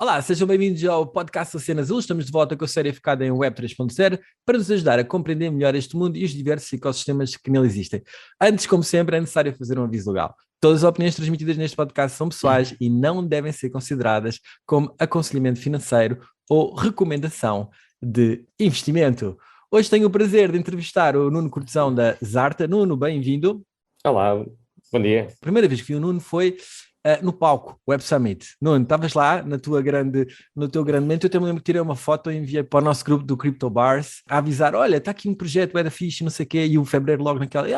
Olá, sejam bem-vindos ao podcast Oceano Azul. Estamos de volta com a série focada em Web 3.0 para nos ajudar a compreender melhor este mundo e os diversos ecossistemas que nele existem. Antes, como sempre, é necessário fazer um aviso legal. Todas as opiniões transmitidas neste podcast são pessoais e não devem ser consideradas como aconselhamento financeiro ou recomendação de investimento. Hoje tenho o prazer de entrevistar o Nuno Cortesão da Zarta. Nuno, bem-vindo. Olá, bom dia. A primeira vez que vi o Nuno foi no palco, Web Summit. Nuno, estavas lá no teu grande momento. Eu também lembro que tirei uma foto e enviei para o nosso grupo do Crypto Bars a avisar: olha, está aqui um projeto, era fixe, não sei o quê, e o Fevereiro logo naquela,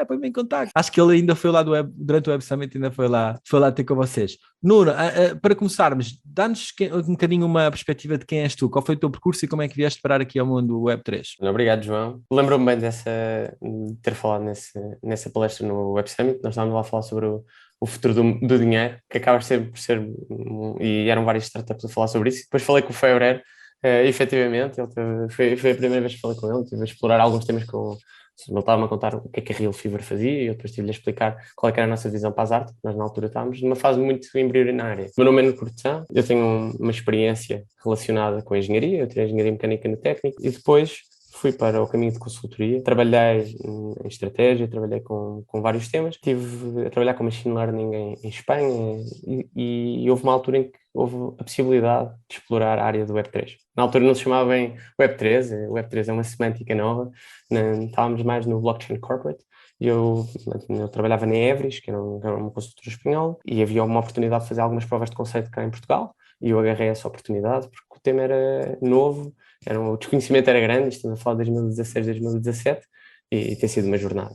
põe-me em contacto. Acho que ele ainda foi lá durante o Web Summit, ainda foi lá ter com vocês. Nuno, para começarmos, dá-nos um bocadinho uma perspectiva de quem és tu, qual foi o teu percurso e como é que vieste parar aqui ao mundo Web 3? Obrigado, João. Lembro-me bem de ter falado nessa palestra no Web Summit. Nós estávamos lá a falar sobre o futuro do dinheiro, que acaba sempre por ser, e eram várias startups a falar sobre isso. Depois falei com o Fevereiro, efetivamente, foi a primeira vez que falei com ele, tive a explorar alguns temas ele estava-me a contar o que a Real Fever fazia e eu depois tive-lhe a explicar qual é que era a nossa visão para as artes. Nós na altura estávamos numa fase muito embrionária. O meu nome é Nuno Cortesão, eu tenho uma experiência relacionada com a engenharia, eu tirei engenharia mecânica no técnico e depois fui para o caminho de consultoria, trabalhei em estratégia, trabalhei com vários temas, estive a trabalhar com machine learning em Espanha e houve uma altura em que houve a possibilidade de explorar a área do Web3. Na altura não se chamava bem Web3, Web3 é uma semântica nova, estávamos mais no blockchain corporate. Eu trabalhava na Evris, que era uma consultora espanhola, e havia uma oportunidade de fazer algumas provas de conceito cá em Portugal, e eu agarrei essa oportunidade porque o tema era novo, o desconhecimento era grande, estamos a falar de 2016, 2017, e tem sido uma jornada.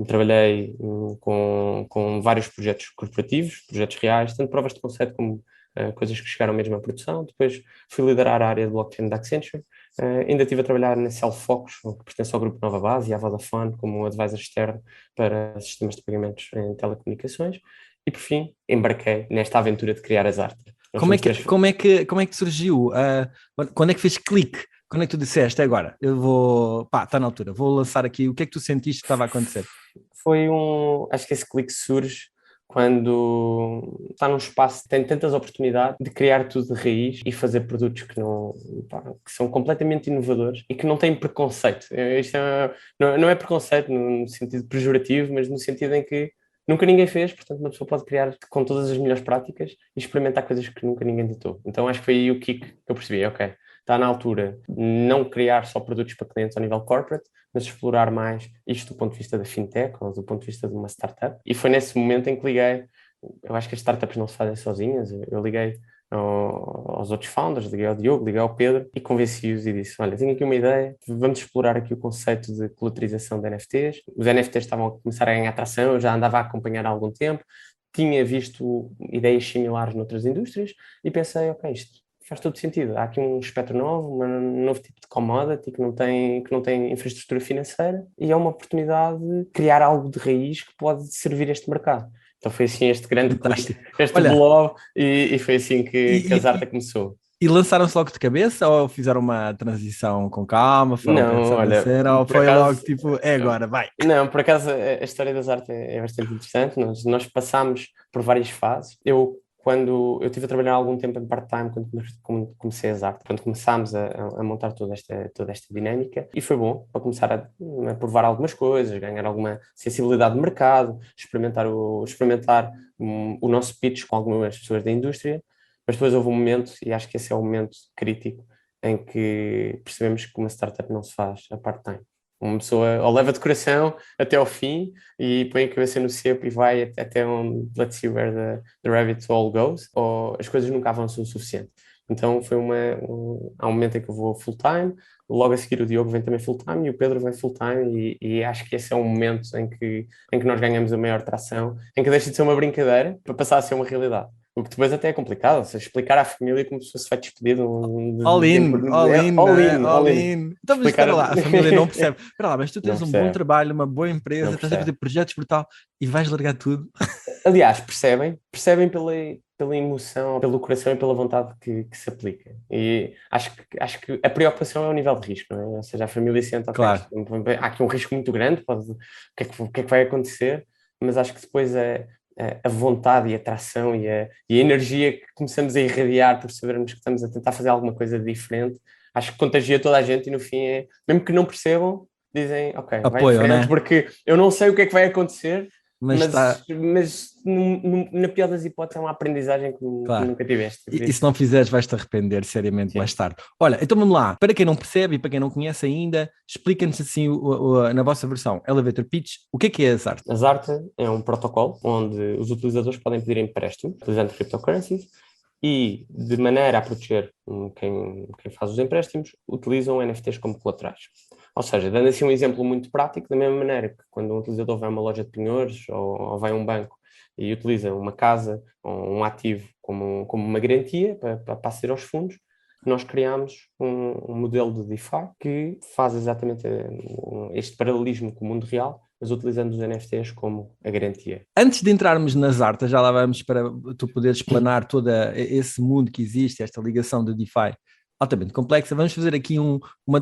Trabalhei com vários projetos corporativos, projetos reais, tanto provas de conceito como coisas que chegaram mesmo à produção. Depois fui liderar a área de blockchain da Accenture. Ainda estive a trabalhar na Cellfocus, que pertence ao grupo Nova Base, e à Vodafone como advisor externo para sistemas de pagamentos em telecomunicações. E por fim, embarquei nesta aventura de criar as artes. Como é que surgiu? Quando é que fez clique? Quando é que tu disseste, agora, eu vou, está na altura, vou lançar aqui, o que é que tu sentiste que estava a acontecer? Acho que esse clique surge quando está num espaço que tem tantas oportunidades de criar tudo de raiz e fazer produtos que são completamente inovadores e que não têm preconceito. Isto não é preconceito no sentido pejorativo, mas no sentido em que nunca ninguém fez, portanto uma pessoa pode criar com todas as melhores práticas e experimentar coisas que nunca ninguém tentou. Então acho que foi aí o kick que eu percebi, ok, está na altura de não criar só produtos para clientes ao nível corporate, mas explorar mais isto do ponto de vista da fintech ou do ponto de vista de uma startup. E foi nesse momento em que liguei, eu acho que as startups não se fazem sozinhas, eu liguei aos outros founders, liguei ao Diogo, liguei ao Pedro e convenci-os e disse, olha, tenho aqui uma ideia, vamos explorar aqui o conceito de colateralização de NFTs. Os NFTs estavam a começar a ganhar atração, eu já andava a acompanhar há algum tempo, tinha visto ideias similares noutras indústrias e pensei, ok, isto faz todo sentido. Há aqui um espectro novo, um novo tipo de commodity que não tem infraestrutura financeira e é uma oportunidade de criar algo de raiz que pode servir este mercado. Então foi assim este grande clique, este blow, e foi assim que a Zarta começou. E lançaram-se logo de cabeça ou fizeram uma transição com calma, foram pensando na cena, ou foi acaso, logo tipo, é agora, vai? Não, por acaso a história da Zarta é bastante interessante. Nós passámos por várias fases. Quando eu estive a trabalhar algum tempo em part-time, quando comecei a Zarta, quando começámos a montar toda esta dinâmica, e foi bom para começar a provar algumas coisas, ganhar alguma sensibilidade de mercado, experimentar o nosso pitch com algumas pessoas da indústria, mas depois houve um momento, e acho que esse é o momento crítico, em que percebemos que uma startup não se faz a part-time. Uma pessoa ou leva de coração até ao fim e põe a cabeça no cepo e vai até onde let's see where the rabbit hole goes, ou as coisas nunca avançam o suficiente. Então há um momento em que eu vou full-time, logo a seguir o Diogo vem também full-time e o Pedro vem full-time e acho que esse é um momento em que nós ganhamos a maior tração, em que deixa de ser uma brincadeira para passar a ser uma realidade. O que depois até é complicado, seja, explicar à família como se se vai despedir All in. Então, mas espera lá, a família não percebe. Espera lá, mas tu tens um bom trabalho, uma boa empresa, estás a fazer projetos brutal e vais largar tudo. Aliás, percebem pela emoção, pelo coração e pela vontade que se aplica. E acho que a preocupação é o nível de risco, não é? Ou seja, a família sente, ok, claro. há aqui um risco muito grande, o que é que vai acontecer? Mas acho que depois a vontade e a atração e a energia que começamos a irradiar por sabermos que estamos a tentar fazer alguma coisa diferente, acho que contagia toda a gente e no fim mesmo que não percebam, dizem, ok, vai em Apoio, frente, né? porque eu não sei o que é que vai acontecer, Mas está, mas na pior das hipóteses é uma aprendizagem que claro. nunca tiveste. Por E se isso, não fizeres, vais-te arrepender seriamente mais sim. tarde. Olha, então vamos lá. Para quem não percebe e para quem não conhece ainda, explica-nos assim, na vossa versão Elevator Pitch, o que é as artes? A Zarte é um protocolo onde os utilizadores podem pedir empréstimo utilizando cryptocurrencies e, de maneira a proteger quem faz os empréstimos, utilizam NFTs como colaterais. Ou seja, dando assim um exemplo muito prático, da mesma maneira que quando um utilizador vai a uma loja de penhores ou vai a um banco e utiliza uma casa ou um ativo como uma garantia para aceder aos fundos, nós criámos um modelo de DeFi que faz exatamente este paralelismo com o mundo real, mas utilizando os NFTs como a garantia. Antes de entrarmos nas artes, já lá vamos para tu poderes explanar todo esse mundo que existe, esta ligação de DeFi altamente complexa. Vamos fazer aqui uma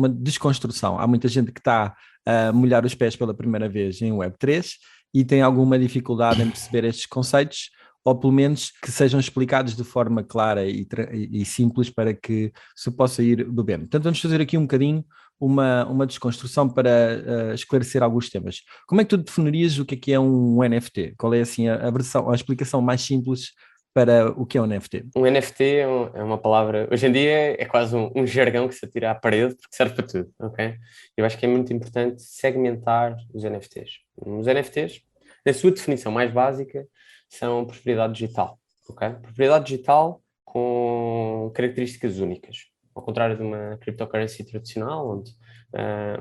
desconstrução. Há muita gente que está a molhar os pés pela primeira vez em Web3 e tem alguma dificuldade em perceber estes conceitos, ou pelo menos que sejam explicados de forma clara e simples para que se possa ir bebendo. Portanto, vamos fazer aqui um bocadinho uma desconstrução para esclarecer alguns temas. Como é que tu definirias o que é um NFT? Qual é assim a versão, a explicação mais simples para o que é um NFT? Um NFT é uma palavra, hoje em dia é quase um jargão que se atira à parede porque serve para tudo, ok? Eu acho que é muito importante segmentar os NFTs. Os NFTs, na sua definição mais básica, são propriedade digital, ok? Propriedade digital com características únicas, ao contrário de uma cryptocurrency tradicional, onde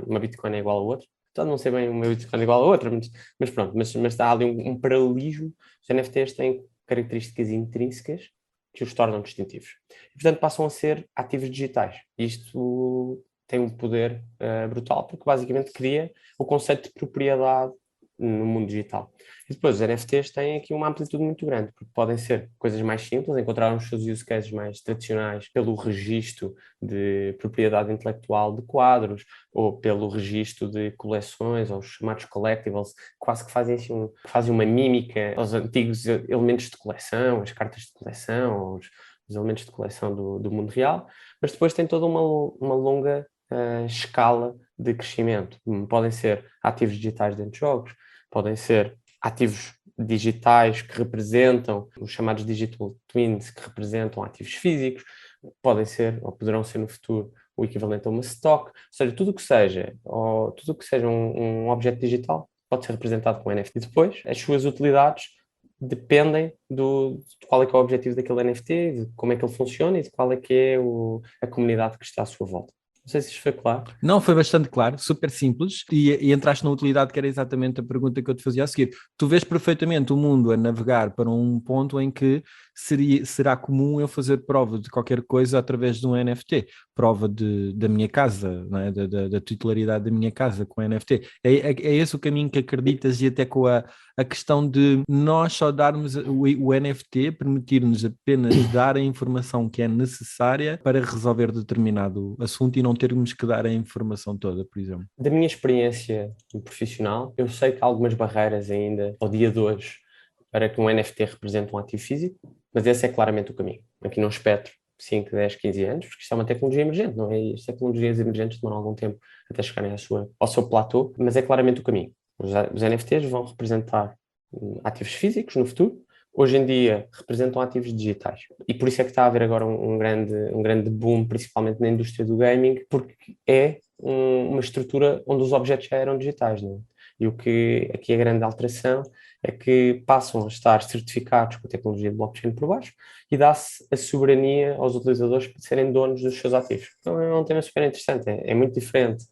uma Bitcoin é igual a outra. Pode não ser bem uma Bitcoin igual a outra, mas pronto, mas está ali um paralelismo. Os NFTs têm características intrínsecas que os tornam distintivos. E, portanto, passam a ser ativos digitais. Isto tem um poder brutal, porque basicamente cria o conceito de propriedade no mundo digital. E depois os NFTs têm aqui uma amplitude muito grande, porque podem ser coisas mais simples, encontrar os seus use cases mais tradicionais pelo registro de propriedade intelectual de quadros, ou pelo registro de coleções, ou os chamados collectibles, quase que fazem, assim, fazem uma mímica aos antigos elementos de coleção, as cartas de coleção, os elementos de coleção do mundo real, mas depois tem toda uma longa escala de crescimento. Podem ser ativos digitais dentro de jogos, podem ser ativos digitais que representam os chamados digital twins, que representam ativos físicos, podem ser, ou poderão ser no futuro, o equivalente a uma stock, ou seja, tudo o que seja, um objeto digital pode ser representado com NFT. E depois, as suas utilidades dependem de qual é que é o objetivo daquele NFT, de como é que ele funciona e de qual é que é a comunidade que está à sua volta. Não sei se isto foi claro. Não, foi bastante claro, super simples, e entraste na utilidade que era exatamente a pergunta que eu te fazia a seguir. Tu vês perfeitamente o mundo a navegar para um ponto em que será comum eu fazer prova de qualquer coisa através de um NFT, prova da minha casa, não é? Da titularidade da minha casa com NFT. É esse o caminho que acreditas, e até com a questão de nós só darmos o NFT, permitir-nos apenas dar a informação que é necessária para resolver determinado assunto e não termos que dar a informação toda, por exemplo. Da minha experiência profissional, eu sei que há algumas barreiras ainda ao dia de hoje para que um NFT represente um ativo físico, mas esse é claramente o caminho. Aqui num espectro 5, 10, 15 anos, porque isto é uma tecnologia emergente, não é? As tecnologias emergentes demoram algum tempo até chegarem ao seu platô, mas é claramente o caminho. Os NFTs vão representar ativos físicos no futuro, hoje em dia representam ativos digitais. E por isso é que está a haver agora um grande boom, principalmente na indústria do gaming, porque é uma estrutura onde os objetos já eram digitais, não é? E o que aqui a grande alteração é que passam a estar certificados com a tecnologia de blockchain por baixo e dá-se a soberania aos utilizadores para serem donos dos seus ativos. Então é um tema super interessante, é muito diferente.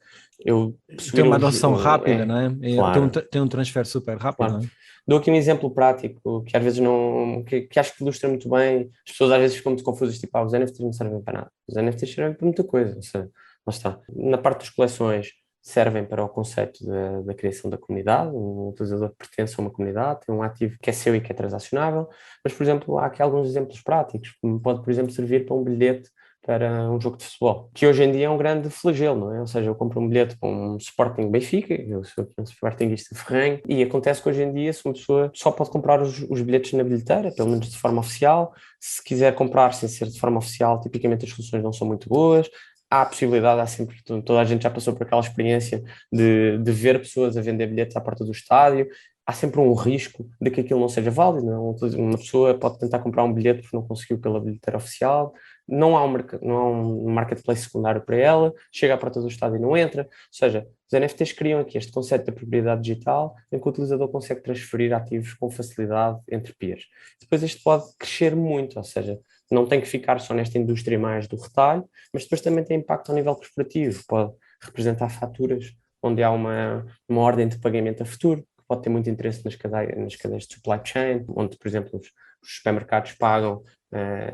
Tem uma adoção rápida, não é? Claro, Tem um transfer super rápido, claro. não é? Dou aqui um exemplo prático que às vezes não, que acho que ilustra muito bem. As pessoas às vezes ficam muito confusas, tipo, os NFTs não servem para nada. Os NFTs servem para muita coisa, ou seja, lá está. Na parte das coleções servem para o conceito da criação da comunidade, um utilizador que pertence a uma comunidade, tem um ativo que é seu e que é transacionável, mas, por exemplo, há aqui alguns exemplos práticos. Pode, por exemplo, servir para um bilhete para um jogo de futebol, que hoje em dia é um grande flagelo, não é? Ou seja, eu compro um bilhete para um Sporting Benfica, eu sou aqui um Sportingista ferrenho, e acontece que hoje em dia, se uma pessoa só pode comprar os bilhetes na bilheteira, pelo menos de forma oficial, se quiser comprar sem ser de forma oficial, tipicamente as soluções não são muito boas. Há a possibilidade, há sempre, toda a gente já passou por aquela experiência de ver pessoas a vender bilhetes à porta do estádio. Há sempre um risco de que aquilo não seja válido, não é? Uma pessoa pode tentar comprar um bilhete porque não conseguiu pela bilheteira oficial, não há um marketplace secundário para ela, chega à porta do estádio e não entra. Ou seja, os NFTs criam aqui este conceito da propriedade digital em que o utilizador consegue transferir ativos com facilidade entre peers. Depois isto pode crescer muito, ou seja, não tem que ficar só nesta indústria mais do retalho, mas depois também tem impacto ao nível corporativo, pode representar faturas onde há uma ordem de pagamento a futuro, que pode ter muito interesse nas cadeias de supply chain, onde, por exemplo, os supermercados pagam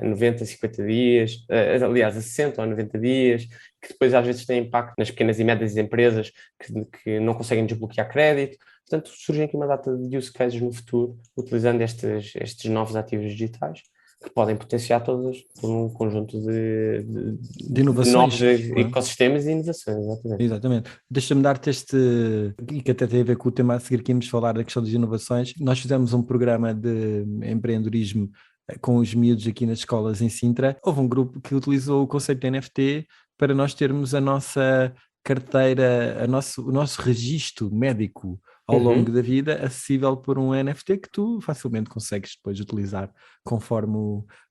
90, 50 dias, aliás, a 60 ou 90 dias, que depois às vezes tem impacto nas pequenas e médias empresas que não conseguem desbloquear crédito. Portanto, surgem aqui uma data de use cases no futuro, utilizando estes novos ativos digitais, que podem potenciar todos um conjunto De de novos inovações, não é? ecossistemas e inovações, exatamente. Exatamente. Deixa-me dar-te e que até tem a ver com o tema a seguir que íamos falar da questão das inovações. Nós fizemos um programa de empreendedorismo com os miúdos aqui nas escolas em Sintra. Houve um grupo que utilizou o conceito de NFT para nós termos a nossa carteira, o nosso registro médico ao longo Uhum. da vida acessível por um NFT que tu facilmente consegues depois utilizar conforme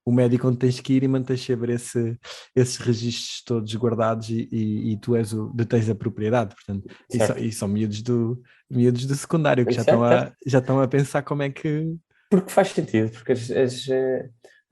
o médico onde tens que ir e mantens sempre esses registros todos guardados e tu detens a propriedade, portanto, Certo. e são miúdos do secundário que Certo, certo. já estão a pensar como é que... Porque faz sentido, porque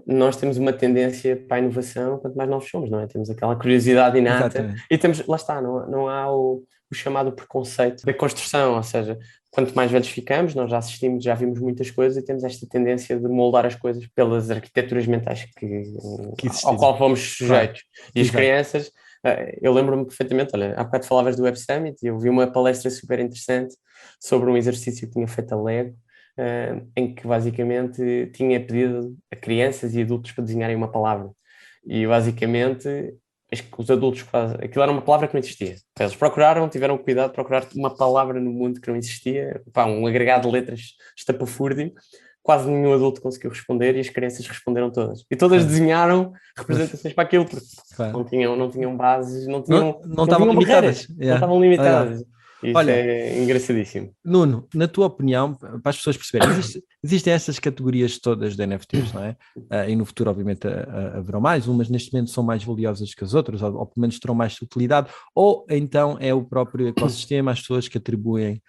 nós temos uma tendência para a inovação quanto mais novos somos, não é? Temos aquela curiosidade inata Exatamente. e temos, lá está, não há o chamado preconceito da construção, ou seja, quanto mais velhos ficamos, nós já assistimos, já vimos muitas coisas e temos esta tendência de moldar as coisas pelas arquiteturas mentais Que ao existiram. qual fomos Claro, sujeitos. E as exato. crianças, eu lembro-me perfeitamente, olha, há bocado falavas do Web Summit e eu vi uma palestra super interessante sobre um exercício que tinha feito a Lego, em que basicamente tinha pedido a crianças e adultos para desenharem uma palavra. E basicamente os adultos aquilo era uma palavra que não existia. Então, eles procuraram, tiveram cuidado de procurar uma palavra no mundo que não existia, pá, um agregado de letras estapafúrdio. Quase nenhum adulto conseguiu responder e as crianças responderam todas. E todas Claro, desenharam representações para aquilo, porque claro. não tinham bases, Não não estavam tinham limitadas. barreiras, não Yeah. estavam Legal. limitadas. Isso Olha, é engraçadíssimo. Nuno, na tua opinião, para as pessoas perceberem, existem estas categorias todas de NFTs, não é? E no futuro, obviamente, haverão mais, umas neste momento são mais valiosas que as outras, ou pelo menos terão mais utilidade, ou então é o próprio ecossistema, as pessoas que atribuem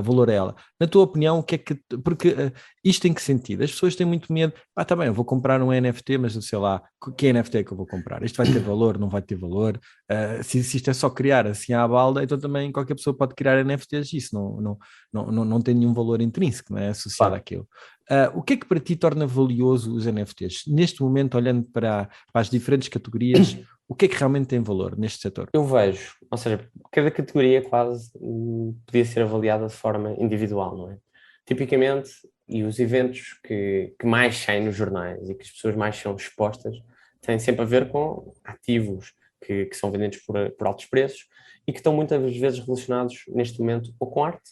valor a ela. Na tua opinião, o que é que. Porque isto em que sentido? As pessoas têm muito medo. Tá bem, eu vou comprar um NFT, mas eu sei lá, que NFT é que eu vou comprar? Isto vai ter valor, não vai ter valor? Se isto é só criar assim à balda, então também qualquer pessoa pode criar NFTs, isso não tem nenhum valor intrínseco, não é associado Claro. àquilo. O que é que para ti torna valioso os NFTs? Neste momento, olhando para as diferentes categorias, o que é que realmente tem valor neste setor? Eu vejo, ou seja, cada categoria quase podia ser avaliada de forma individual, não é? Tipicamente, e os eventos que mais saem nos jornais e que as pessoas mais são expostas têm sempre a ver com ativos que são vendidos por altos preços e que estão muitas vezes relacionados neste momento ou com arte,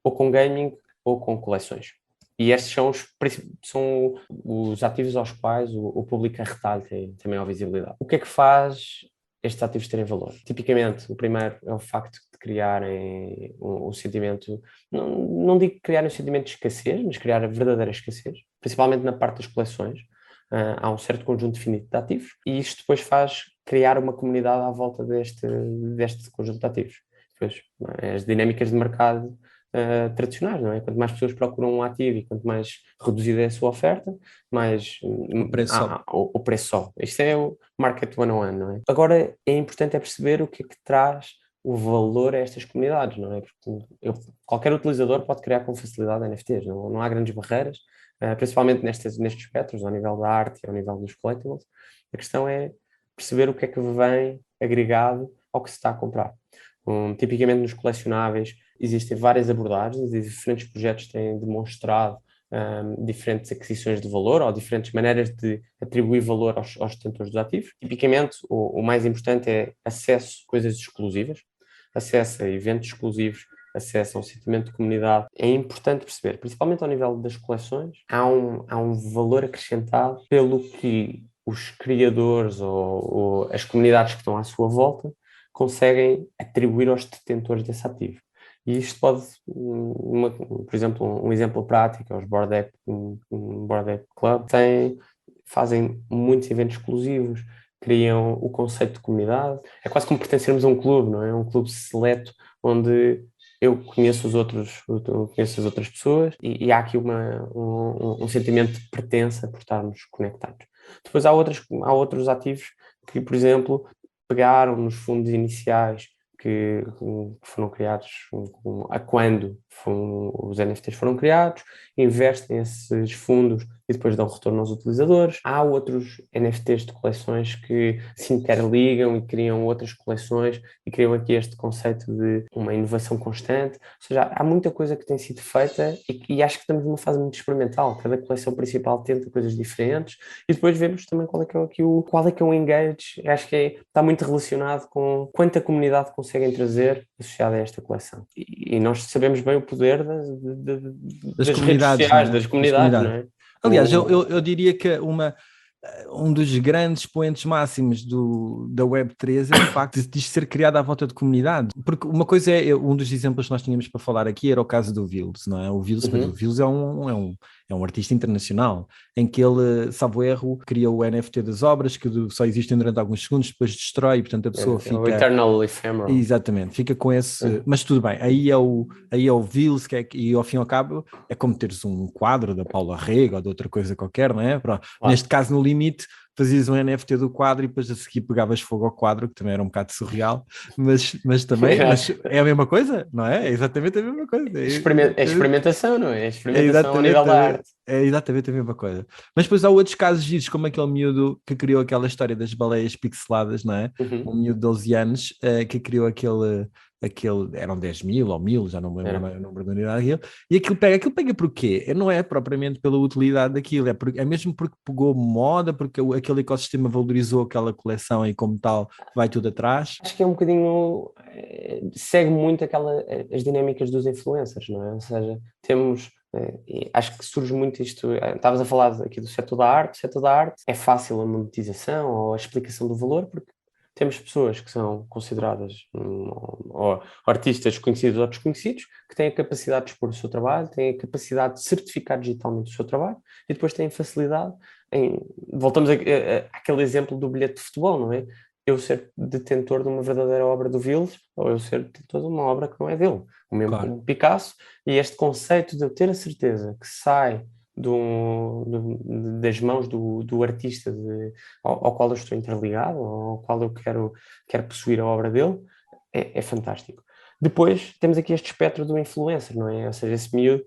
ou com gaming, ou com coleções. E estes são os ativos aos quais o público a retalho tem maior visibilidade. O que é que faz estes ativos terem valor? Tipicamente, o primeiro é o facto de criarem um sentimento, não digo criarem um sentimento de escassez, mas criar a verdadeira escassez, principalmente na parte das coleções. Há um certo conjunto definido de ativos e isto depois faz criar uma comunidade à volta deste conjunto de ativos. Depois, as dinâmicas de mercado tradicionais, não é? Quanto mais pessoas procuram um ativo e quanto mais reduzida é a sua oferta, mais O preço sobe. o preço sobe. Isto é o market one-on-one, não é? Agora, é importante perceber o que é que traz o valor a estas comunidades, não é? Porque qualquer utilizador pode criar com facilidade NFTs, não há grandes barreiras, principalmente nestes espectros, ao nível da arte e ao nível dos collectibles. A questão é perceber o que é que vem agregado ao que se está a comprar. Tipicamente nos colecionáveis existem várias abordagens e diferentes projetos têm demonstrado diferentes aquisições de valor ou diferentes maneiras de atribuir valor aos detentores dos ativos. Tipicamente, o mais importante é acesso a coisas exclusivas, acesso a eventos exclusivos, acesso a um sentimento de comunidade. É importante perceber, principalmente ao nível das coleções, há um valor acrescentado pelo que os criadores ou as comunidades que estão à sua volta conseguem atribuir aos detentores desse ativo. E isto pode, por exemplo, um exemplo prático, é os Bored Ape Club, fazem muitos eventos exclusivos, criam o conceito de comunidade, é quase como pertencermos a um clube, não é? Um clube seleto onde eu conheço as outras pessoas e há aqui um sentimento de pertença por estarmos conectados. Depois há outros ativos que, por exemplo, pegaram nos fundos iniciais que foram criados quando os NFTs foram criados, investem esses fundos e depois dão retorno aos utilizadores. Há outros NFTs de coleções que se interligam e criam outras coleções e criam aqui este conceito de uma inovação constante. Ou seja, há muita coisa que tem sido feita e acho que estamos numa fase muito experimental. Cada coleção principal tenta coisas diferentes e depois vemos também qual é que é o engage. Acho que está muito relacionado com quanta comunidade conseguem trazer associada a esta coleção. E nós sabemos bem o poder das redes sociais, das comunidades, não é? Aliás, eu diria que um dos grandes expoentes máximos da Web3 é o facto de ser criada à volta de comunidade. Porque uma coisa um dos exemplos que nós tínhamos para falar aqui era o caso do Vils, não é? O Vils é um artista internacional, em que ele, salvo erro, cria o NFT das obras, que só existem durante alguns segundos, depois destrói, e portanto a pessoa fica... O Eternal Ephemeral. Exatamente, fica com esse... Mas tudo bem, aí é o Vils, e ao fim e ao cabo é como teres um quadro da Paula Rego ou de outra coisa qualquer, não é? Neste caso, no limite, fazias um NFT do quadro e depois a seguir pegavas fogo ao quadro, que também era um bocado surreal, mas também é a mesma coisa, não é? É exatamente a mesma coisa. É experimentação, não é? É experimentação ao nível da arte. É exatamente a mesma coisa. Mas depois há outros casos giros, como aquele miúdo que criou aquela história das baleias pixeladas, não é? Um miúdo de 12 anos que criou aquele eram 10 mil ou 1000, já não me lembro o número da unidade daquilo, e aquilo pega por quê? Não é propriamente pela utilidade daquilo, é mesmo porque pegou moda, porque aquele ecossistema valorizou aquela coleção e como tal vai tudo atrás. Acho que é um bocadinho, segue muito as dinâmicas dos influencers, não é? Ou seja, acho que surge muito isto, estavas a falar aqui do setor da arte. O setor da arte é fácil a monetização ou a explicação do valor, porque temos pessoas que são consideradas ou artistas conhecidos ou desconhecidos, que têm a capacidade de expor o seu trabalho, têm a capacidade de certificar digitalmente o seu trabalho e depois têm facilidade voltamos àquele exemplo do bilhete de futebol, não é? Eu ser detentor de uma verdadeira obra do Vils ou eu ser detentor de uma obra que não é dele. O mesmo Claro. como Picasso, e este conceito de eu ter a certeza que sai das mãos do artista ao qual eu estou interligado, ao qual eu quero possuir a obra dele, é fantástico. Depois temos aqui este espectro do influencer, não é? Ou seja, esse miúdo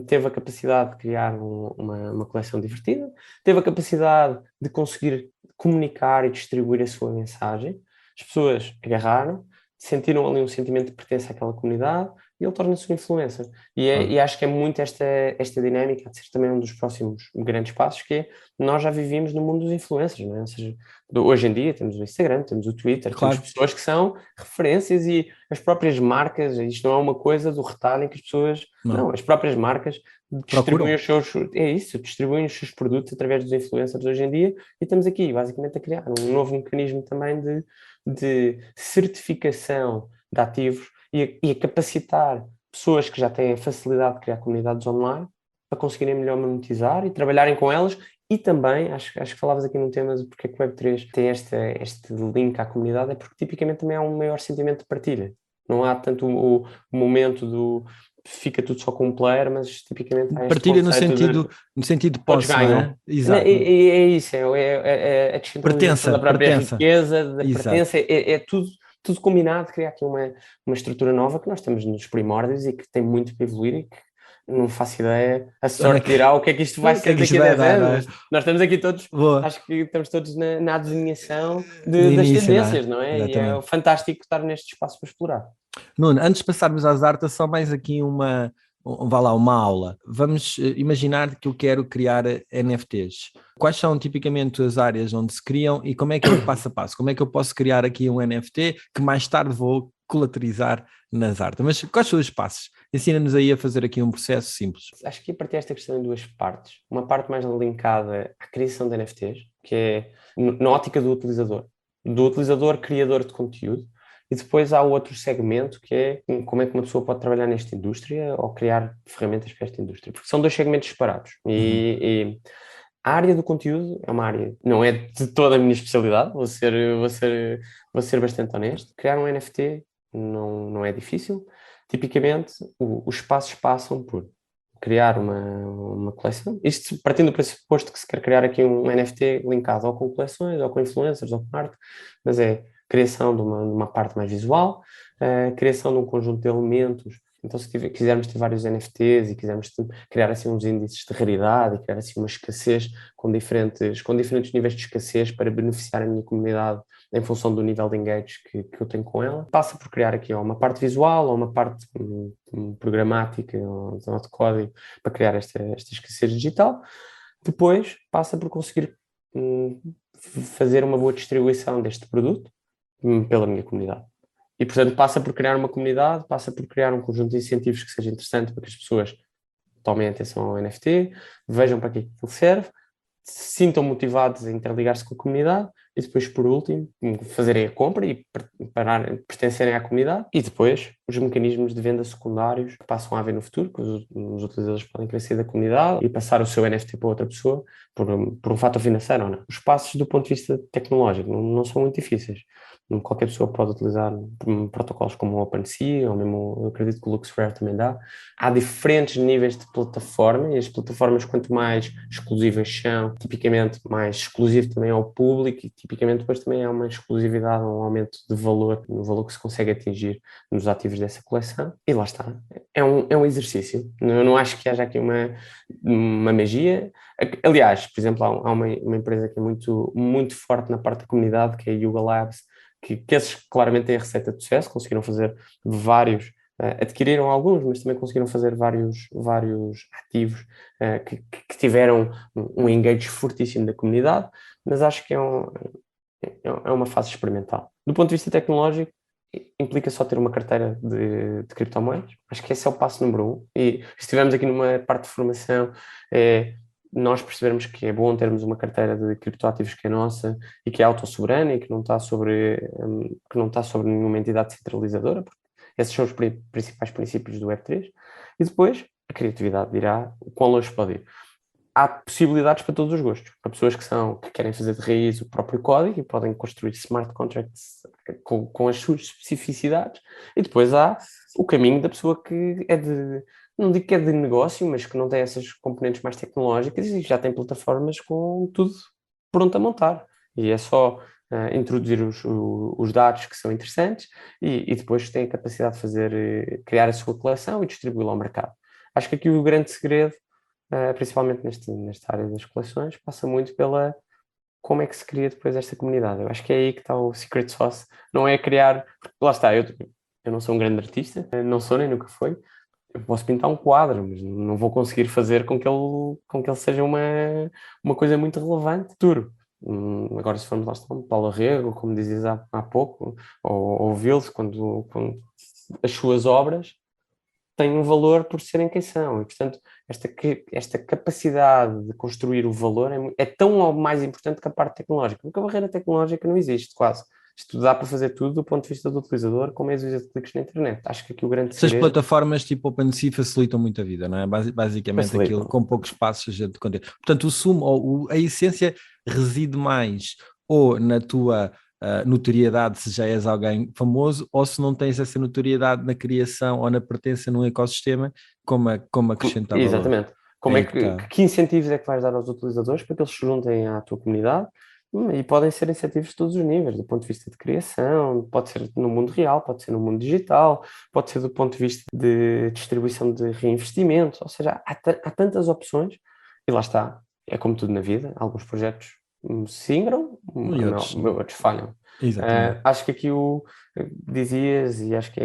teve a capacidade de criar uma coleção divertida, teve a capacidade de conseguir comunicar e distribuir a sua mensagem, as pessoas agarraram, sentiram ali um sentimento de pertença àquela comunidade e ele torna-se um influencer. E acho que é muito esta dinâmica de ser também um dos próximos grandes passos, que é, nós já vivemos no mundo dos influencers, não é? Ou seja, hoje em dia temos o Instagram, temos o Twitter, Claro. temos pessoas que são referências e as próprias marcas, isto não é uma coisa do retalho em que as pessoas... Não, as próprias marcas distribuem distribuem os seus produtos através dos influencers hoje em dia e estamos aqui basicamente a criar um novo mecanismo também de certificação de ativos e a capacitar pessoas que já têm a facilidade de criar comunidades online para conseguirem melhor monetizar e trabalharem com elas. E também, acho que falavas aqui num tema de porque é que o Web3 tem este link à comunidade, é porque tipicamente também há um maior sentimento de partilha. Não há tanto o momento do fica tudo só com um player, mas tipicamente há este partilha no sentido de posse, não é? Exato. É isso, é a descentralização da própria riqueza, da pertença, é tudo combinado, criar aqui uma estrutura nova que nós estamos nos primórdios e que tem muito para evoluir e que não faço ideia, a sorte dirá o que é que isto vai ser daqui a 10 anos. Nós estamos aqui todos, acho que estamos todos na adivinhação das tendências, não é? E é fantástico estar neste espaço para explorar. Nuno, antes de passarmos às artes, só mais aqui uma vá lá, uma aula. Vamos imaginar que eu quero criar NFTs. Quais são tipicamente as áreas onde se criam e como é que é o passo a passo? Como é que eu posso criar aqui um NFT que mais tarde vou colateralizar nas artes? Mas quais são os passos? Ensina-nos aí a fazer aqui um processo simples. Acho que ia partir esta questão em duas partes. Uma parte mais linkada à criação de NFTs, que é na ótica do utilizador criador de conteúdo, e depois há outro segmento que é como é que uma pessoa pode trabalhar nesta indústria ou criar ferramentas para esta indústria, porque são dois segmentos separados. E a área do conteúdo é uma área, não é de toda a minha especialidade, vou ser bastante honesto. Criar um NFT não é difícil. Tipicamente, os passos passam por criar uma coleção. Isto partindo do pressuposto que se quer criar aqui um NFT linkado ou com coleções, ou com influencers, ou com arte, mas é criação de uma parte mais visual, criação de um conjunto de elementos. Então, se quisermos ter vários NFTs e quisermos criar assim uns índices de raridade e criar assim uma escassez com diferentes níveis de escassez para beneficiar a minha comunidade em função do nível de engage que eu tenho com ela, passa por criar aqui uma parte visual ou uma parte programática ou de código para criar esta escassez digital. Depois passa por conseguir fazer uma boa distribuição deste produto pela minha comunidade. E, portanto, passa por criar uma comunidade, passa por criar um conjunto de incentivos que seja interessante para que as pessoas tomem atenção ao NFT, vejam para que aquilo serve, se sintam motivados a interligar-se com a comunidade e depois, por último, fazerem a compra e pertencerem à comunidade e depois os mecanismos de venda secundários que passam a haver no futuro, que os utilizadores podem crescer da comunidade e passar o seu NFT para outra pessoa por um fator financeiro ou não. Os passos do ponto de vista tecnológico não são muito difíceis. Qualquer pessoa pode utilizar protocolos como o OpenSea, ou mesmo, eu acredito que o LuxRare também dá. Há diferentes níveis de plataforma, e as plataformas, quanto mais exclusivas são, tipicamente mais exclusivo também ao público, e tipicamente depois também há uma exclusividade, um aumento de valor, no valor que se consegue atingir nos ativos dessa coleção. E lá está. É um exercício. Eu não acho que haja aqui uma magia. Aliás, por exemplo, há uma empresa que é muito, muito forte na parte da comunidade, que é a Yuga Labs, que esses claramente têm a receita de sucesso, conseguiram fazer vários, adquiriram alguns, mas também conseguiram fazer vários ativos que tiveram um engage fortíssimo da comunidade, mas acho que é uma fase experimental. Do ponto de vista tecnológico, implica só ter uma carteira de criptomoedas. Acho que esse é o passo número 1. E se estivermos aqui numa parte de formação, nós percebermos que é bom termos uma carteira de criptoativos que é nossa e que é autossoberana e que não está sobre nenhuma entidade centralizadora, porque esses são os principais princípios do Web3. E depois, a criatividade dirá o quão longe pode ir. Há possibilidades para todos os gostos. Para pessoas que querem fazer de raiz o próprio código e podem construir smart contracts com as suas especificidades. E depois há o caminho da pessoa que não digo que é de negócio, mas que não tem essas componentes mais tecnológicas e já tem plataformas com tudo pronto a montar. E é só introduzir os dados que são interessantes e depois tem a capacidade de criar a sua coleção e distribuí-la ao mercado. Acho que aqui o grande segredo, principalmente nesta área das coleções, passa muito pela como é que se cria depois esta comunidade. Eu acho que é aí que está o secret sauce. Não é criar... Lá está, eu não sou um grande artista, não sou nem nunca fui. Eu posso pintar um quadro, mas não vou conseguir fazer com que ele seja uma coisa muito relevante no futuro. Agora, se formos lá está, Paulo Rego, como dizias há pouco, ou ouvi-los, quando as suas obras têm um valor por serem quem são. E, portanto, esta capacidade de construir o valor é tão ou mais importante que a parte tecnológica. Porque a barreira tecnológica não existe, quase. Isto dá para fazer tudo do ponto de vista do utilizador, com meios de cliques na internet. Acho que aqui o grande Essas segredo... plataformas tipo OpenSea facilitam muito a vida, não é? Basicamente facilitam. Aquilo, com poucos passos a gente conter. Portanto, o sumo, ou a essência reside mais ou na tua notoriedade, se já és alguém famoso, ou se não tens essa notoriedade na criação ou na pertença num ecossistema, como acrescentar valor. Exatamente. Que incentivos é que vais dar aos utilizadores para que eles se juntem à tua comunidade? E podem ser incentivos de todos os níveis, do ponto de vista de criação, pode ser no mundo real, pode ser no mundo digital, pode ser do ponto de vista de distribuição de reinvestimentos, ou seja, há tantas opções, e lá está, é como tudo na vida, alguns projetos se ingram, outros falham. Acho que aqui dizias, e acho que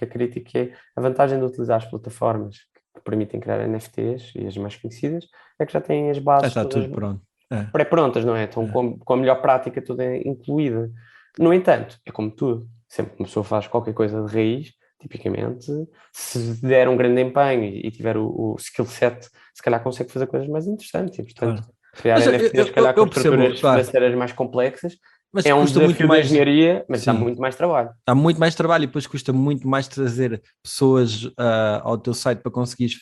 a crítica é a vantagem de utilizar as plataformas que permitem criar NFTs e as mais conhecidas, é que já têm as Já bases está todas tudo pronto. É. pré-prontas, não é? Estão com a melhor prática toda incluída. No entanto, é como tudo, sempre que uma pessoa faz qualquer coisa de raiz, tipicamente, se der um grande empenho e tiver o skill set, se calhar consegue fazer coisas mais interessantes. E, portanto, criar Mas NFTs, se calhar com eu percebo, estruturas claro, financeiras mais complexas, mas é um custa muito desafio da mais. engenharia, mas dá Sim. muito mais trabalho. Dá muito mais trabalho e depois custa muito mais trazer pessoas ao teu site para conseguires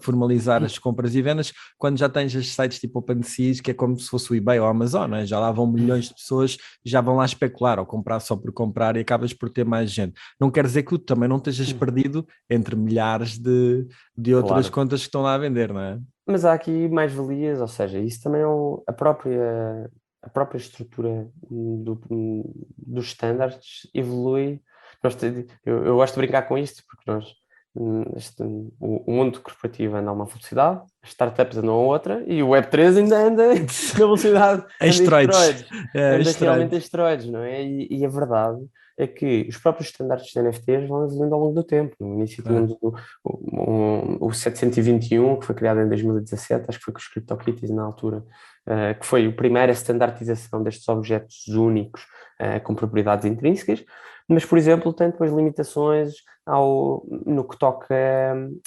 formalizar as compras e vendas, quando já tens os sites tipo OpenSea, que é como se fosse o eBay ou a Amazon, né? Já lá vão milhões de pessoas, já vão lá especular ou comprar só por comprar e acabas por ter mais gente. Não quer dizer que tu também não estejas perdido entre milhares de outras Claro. contas que estão lá a vender, não é? Mas há aqui mais-valias, ou seja, isso também é a própria estrutura dos standards evolui. Eu gosto de brincar com isto, porque o mundo corporativo anda a uma velocidade, as startups andam a outra, e o Web3 ainda anda na velocidade, anda em esteroides, anda realmente em esteroides, não é? E a verdade é que os próprios standards de NFTs vão evoluindo ao longo do tempo. No início tínhamos o 721, que foi criado em 2017, acho que foi com os CryptoKitties na altura, que foi a primeira standardização destes objetos únicos com propriedades intrínsecas, mas, por exemplo, tem depois limitações no que toca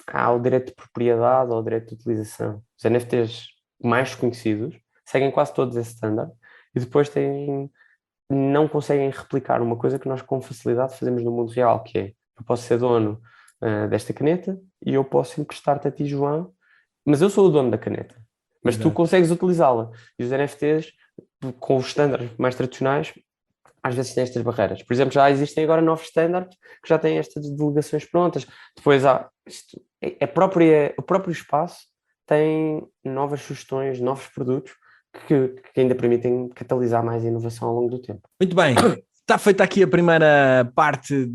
ao direito de propriedade ou ao direito de utilização. Os NFTs mais conhecidos seguem quase todos esse standard e depois não conseguem replicar uma coisa que nós com facilidade fazemos no mundo real, que é, eu posso ser dono desta caneta e eu posso emprestar-te a ti, João, mas eu sou o dono da caneta, mas tu consegues utilizá-la. E os NFTs, com os standards mais tradicionais, às vezes têm estas barreiras. Por exemplo, já existem agora novos standards que já têm estas delegações prontas. Depois o próprio espaço tem novas sugestões, novos produtos que ainda permitem catalisar mais a inovação ao longo do tempo. Muito bem. Está feita aqui a primeira parte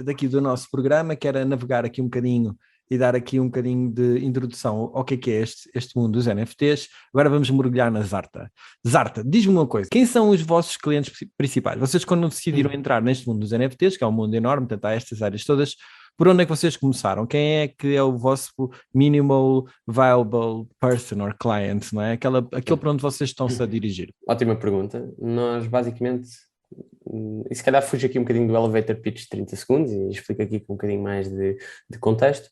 daqui do nosso programa, que era navegar aqui um bocadinho e dar aqui um bocadinho de introdução ao que é este mundo dos NFTs. Agora vamos mergulhar na Zarta. Zarta, diz-me uma coisa, quem são os vossos clientes principais? Vocês, quando decidiram entrar neste mundo dos NFTs, que é um mundo enorme, portanto há estas áreas todas, por onde é que vocês começaram? Quem é que é o vosso minimal viable person or client, não é? Aquele para onde vocês estão-se a dirigir? Ótima pergunta. Nós, basicamente, e se calhar fujo aqui um bocadinho do elevator pitch de 30 segundos e explico aqui com um bocadinho mais de contexto.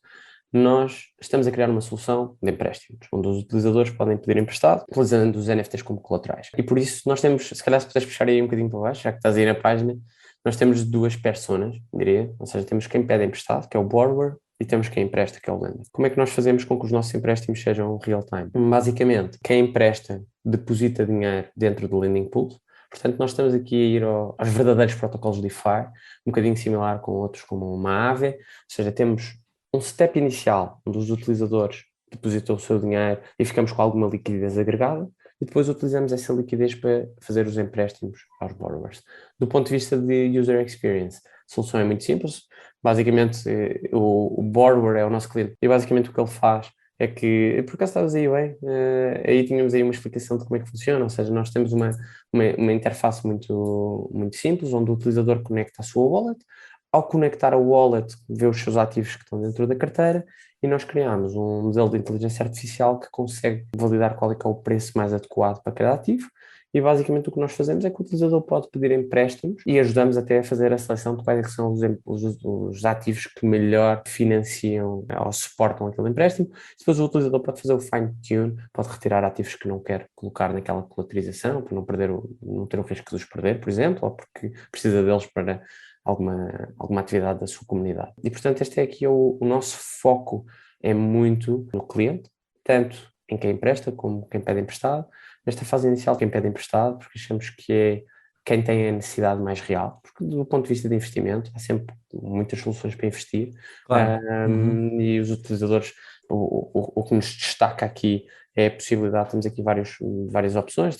Nós estamos a criar uma solução de empréstimos, onde os utilizadores podem pedir emprestado, utilizando os NFTs como colaterais. E por isso nós temos, se calhar se puderes puxar aí um bocadinho para baixo, já que estás aí na página, nós temos duas personas, diria, ou seja, temos quem pede emprestado, que é o borrower, e temos quem empresta, que é o lender. Como é que nós fazemos com que os nossos empréstimos sejam real-time? Basicamente, quem empresta deposita dinheiro dentro do lending pool. Portanto, nós estamos aqui a ir aos verdadeiros protocolos de DeFi, um bocadinho similar com outros como uma Aave, ou seja, temos um step inicial onde os utilizadores depositam o seu dinheiro e ficamos com alguma liquidez agregada e depois utilizamos essa liquidez para fazer os empréstimos aos borrowers. Do ponto de vista de user experience, a solução é muito simples. Basicamente, o borrower é o nosso cliente e basicamente o que ele faz é que, por acaso estavas aí bem, aí tínhamos aí uma explicação de como é que funciona, ou seja, nós temos uma interface muito, muito simples, onde o utilizador conecta a sua wallet. Ao conectar a wallet, vê os seus ativos que estão dentro da carteira e nós criamos um modelo de inteligência artificial que consegue validar qual é que é o preço mais adequado para cada ativo e basicamente o que nós fazemos é que o utilizador pode pedir empréstimos e ajudamos até a fazer a seleção de quais é que são os ativos que melhor financiam ou suportam aquele empréstimo. Depois o utilizador pode fazer o fine-tune, pode retirar ativos que não quer colocar naquela colaterização para não ter o risco de os perder, por exemplo, ou porque precisa deles para alguma atividade da sua comunidade. E, portanto, este é aqui o nosso foco é muito no cliente, tanto em quem empresta como quem pede emprestado. Nesta fase inicial, quem pede emprestado, porque achamos que é quem tem a necessidade mais real, porque do ponto de vista de investimento, há sempre muitas soluções para investir. Claro. E os utilizadores, o que nos destaca aqui é a possibilidade, temos aqui várias opções.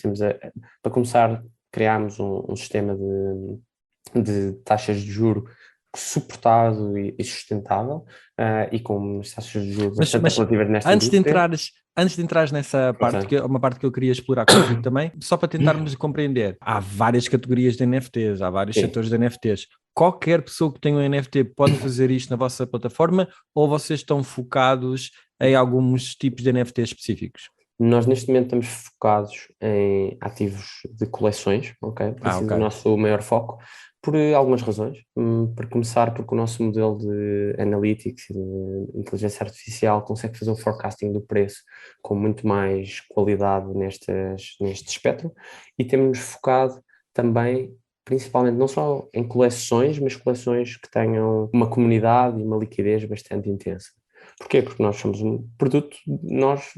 Para começar, criámos um sistema de taxas de juro suportado e sustentável e com taxas de juros bastante apelativas nesta indústria. Antes de entrares nessa parte, que é uma parte que eu queria explorar contigo também, só para tentarmos compreender, há várias categorias de NFTs, há vários setores de NFTs. qualquer pessoa que tenha um NFT pode fazer isto na vossa plataforma, ou vocês estão focados em alguns tipos de NFT específicos? Nós neste momento estamos focados em ativos de coleções, ok? Tem sido Ok. o nosso maior foco, por algumas razões. Por começar, porque o nosso modelo de analytics e de inteligência artificial consegue fazer um forecasting do preço com muito mais qualidade neste espectro, e temos focado também, principalmente, não só em coleções, mas coleções que tenham uma comunidade e uma liquidez bastante intensa. Porquê? Porque nós somos um produto, nós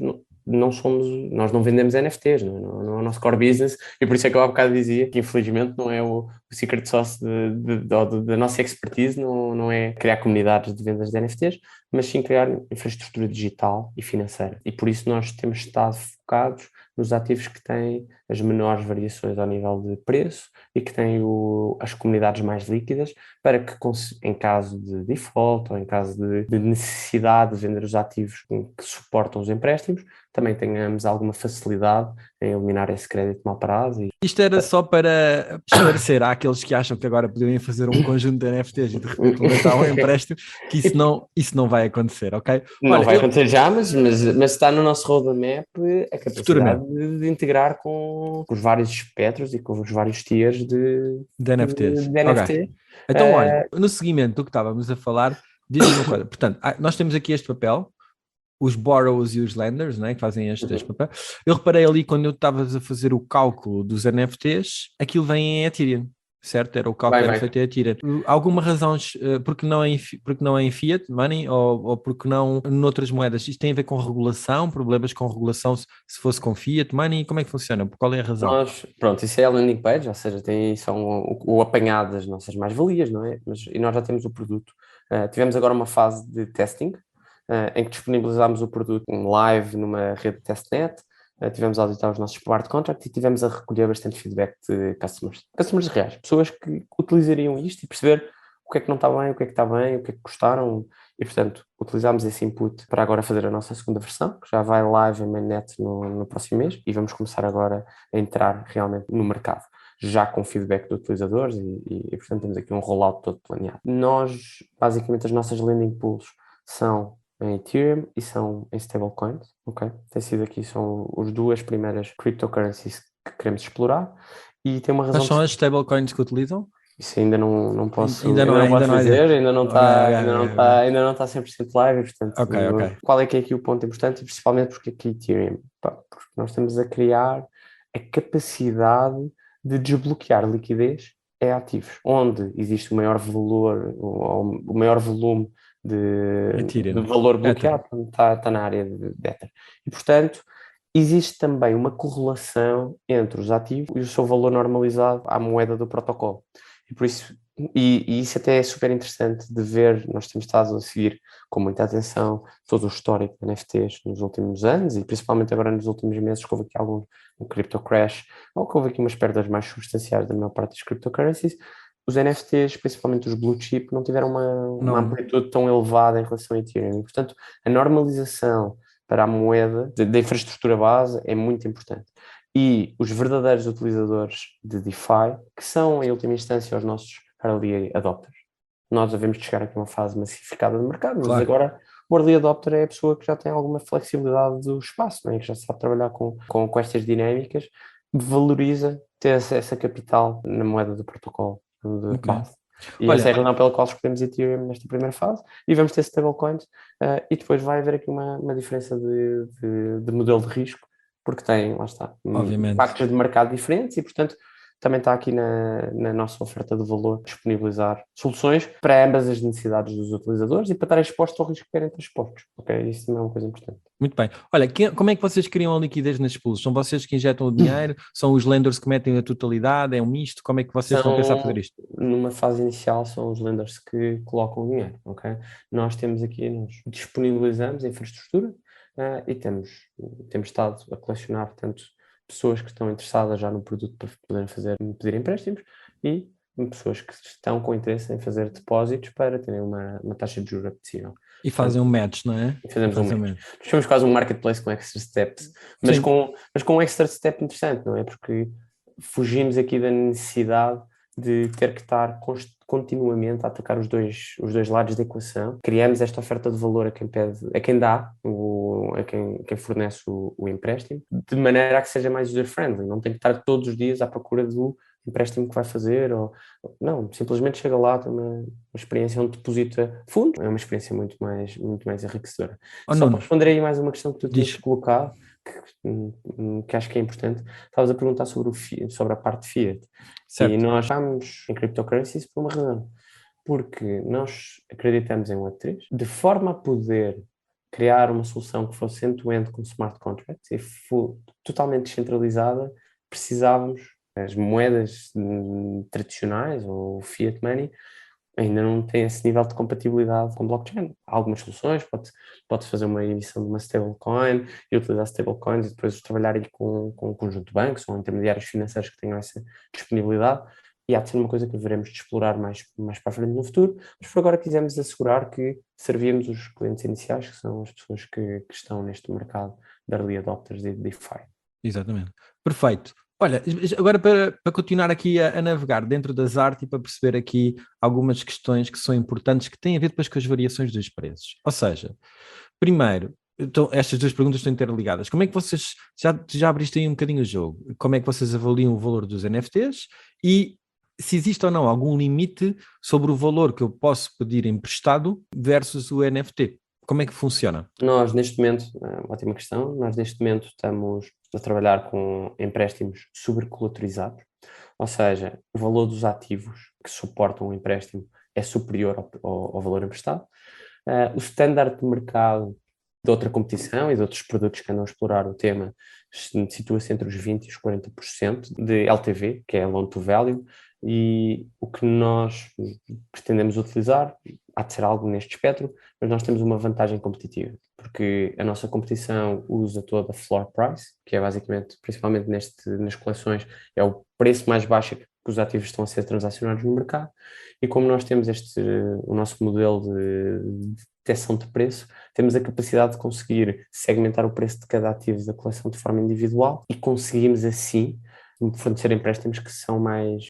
não vendemos NFTs, não é o nosso core business, e por isso é que eu há bocado dizia que infelizmente não é o secret sauce da nossa expertise, não é criar comunidades de vendas de NFTs, mas sim criar infraestrutura digital e financeira. E por isso nós temos estado focados nos ativos que têm as menores variações ao nível de preço e que têm as comunidades mais líquidas, para que, em caso de default ou em caso de necessidade de vender os ativos que suportam os empréstimos, também tenhamos alguma facilidade em eliminar esse crédito mal parado. Isto era só para esclarecer àqueles que acham que agora poderiam fazer um conjunto de NFTs e de repente levantar um empréstimo, que isso não vai acontecer, ok? Não vai acontecer já, mas está no nosso roadmap a capacidade de integrar com os vários espectros e com os vários tiers de NFTs. de NFT. Okay. Então, olha, no seguimento do que estávamos a falar, diz-me uma coisa. Portanto, nós temos aqui este papel, os borrows e os lenders, né, que fazem este papel. Eu reparei ali, quando eu estava a fazer o cálculo dos NFTs, aquilo vem em Ethereum, certo? Era o cálculo era feito em Ethereum. Alguma razão porque não é em fiat money, ou porque não noutras moedas? Isto tem a ver com regulação, problemas com regulação se fosse com fiat money? Como é que funciona? Qual é a razão? Pronto, isso é a landing page, ou seja, tem só o apanhado das nossas mais-valias, não é? E nós já temos o produto. Tivemos agora uma fase de testing, em que disponibilizámos o produto em live numa rede de testnet, tivemos a auditar os nossos smart contracts e tivemos a recolher bastante feedback de customers reais, pessoas que utilizariam isto e perceber o que é que não está bem, o que é que está bem, o que é que gostaram, e portanto utilizámos esse input para agora fazer a nossa segunda versão, que já vai live em mainnet no próximo mês, e vamos começar agora a entrar realmente no mercado, já com feedback de utilizadores e portanto temos aqui um rollout todo planeado. Basicamente, as nossas landing pools são em Ethereum e são em stablecoins, ok? Tem sido aqui, são as duas primeiras cryptocurrencies que queremos explorar, e tem uma razão. Quais são as stablecoins que utilizam? Isso ainda não posso, ainda não posso dizer, ainda não está 100% live, portanto, ok. Qual é que é aqui o ponto importante, e principalmente porque aqui Ethereum? Porque nós estamos a criar a capacidade de desbloquear liquidez em ativos, onde existe o maior valor, o maior volume de valor bloqueado, está na área de Ether. E, portanto, existe também uma correlação entre os ativos e o seu valor normalizado à moeda do protocolo. E por isso, e isso até é super interessante de ver. Nós temos estado a seguir com muita atenção todo o histórico de NFTs nos últimos anos, e principalmente agora nos últimos meses, que houve aqui um crypto crash, ou que houve aqui umas perdas mais substanciais da maior parte das cryptocurrencies. Os NFTs, principalmente os blue chip, não tiveram uma amplitude tão elevada em relação a Ethereum. E, portanto, a normalização para a moeda da infraestrutura base é muito importante. E os verdadeiros utilizadores de DeFi, que são, em última instância, os nossos early adopters. Nós devemos chegar aqui a uma fase massificada do mercado, mas agora o early adopter é a pessoa que já tem alguma flexibilidade do espaço, não é? Que já sabe trabalhar com estas dinâmicas, valoriza ter essa capital na moeda do protocolo de base. E essa é a razão pela qual escolhemos Ethereum nesta primeira fase, e vamos ter stablecoins, e depois vai haver aqui uma diferença de modelo de risco, porque tem, lá está, impactos de mercado diferentes, e portanto também está aqui na nossa oferta de valor disponibilizar soluções para ambas as necessidades dos utilizadores e para estar exposto ao risco que querem estar expostos. Ok? Isso também é uma coisa importante. Muito bem. Olha, como é que vocês criam a liquidez nas pools? São vocês que injetam o dinheiro? São os lenders que metem a totalidade? É um misto? Como é que vocês estão a pensar fazer isto? Numa fase inicial são os lenders que colocam o dinheiro, ok? Nós temos aqui, nós disponibilizamos a infraestrutura, e temos estado a colecionar, portanto, pessoas que estão interessadas já no produto para poderem pedir empréstimos, e pessoas que estão com interesse em fazer depósitos para terem uma taxa de juros apetecível. E fazem um match, não é? Fazemos um match. Nós somos quase um marketplace com extra steps, mas com um extra step interessante, não é? Porque fugimos aqui da necessidade de ter que estar continuamente a atacar os dois lados da equação. Criamos esta oferta de valor a quem pede, a quem dá, quem fornece o empréstimo, de maneira a que seja mais user-friendly. Não tem que estar todos os dias à procura do empréstimo que vai fazer, não, simplesmente chega lá, tem uma experiência onde deposita fundo, é uma experiência muito mais enriquecedora. Oh, Só para Nuno, responder aí mais uma questão que tu tinhas diz. colocado, que acho que é importante, estavas a perguntar sobre a parte Fiat. E Certo. nós estamos em cryptocurrencies por uma razão, porque nós acreditamos em Web3, de forma a poder criar uma solução que fosse end-to-end com smart contracts e totalmente descentralizada, precisávamos, as moedas tradicionais ou fiat money ainda não têm esse nível de compatibilidade com blockchain. Há algumas soluções, pode fazer uma emissão de uma stablecoin e utilizar stablecoins e depois trabalhar aí com um conjunto de bancos ou intermediários financeiros que tenham essa disponibilidade. E há de ser uma coisa que veremos de explorar mais para a frente no futuro, mas por agora quisemos assegurar que servíamos os clientes iniciais, que são as pessoas que estão neste mercado de early adopters de DeFi. Exatamente. Perfeito. Olha, agora para continuar aqui a navegar dentro das artes e para perceber aqui algumas questões que são importantes que têm a ver depois com as variações dos preços. Ou seja, primeiro, então, estas duas perguntas estão interligadas. Como é que vocês, já abriste aí um bocadinho o jogo, como é que vocês avaliam o valor dos NFTs e se existe ou não algum limite sobre o valor que eu posso pedir emprestado versus o NFT? Como é que funciona? Nós, neste momento, ótima questão, nós neste momento estamos a trabalhar com empréstimos sobrecolaterizados, ou seja, o valor dos ativos que suportam o empréstimo é superior ao valor emprestado. O standard de mercado de outra competição e de outros produtos que andam a explorar o tema situa-se entre os 20% e os 40% de LTV, que é Loan to Value, e o que nós pretendemos utilizar há de ser algo neste espectro, mas nós temos uma vantagem competitiva, porque a nossa competição usa toda a floor price, que é basicamente, principalmente nas coleções, é o preço mais baixo que os ativos estão a ser transacionados no mercado, e como nós temos o nosso modelo de detecção de preço, temos a capacidade de conseguir segmentar o preço de cada ativo da coleção de forma individual e conseguimos assim fornecer empréstimos que são mais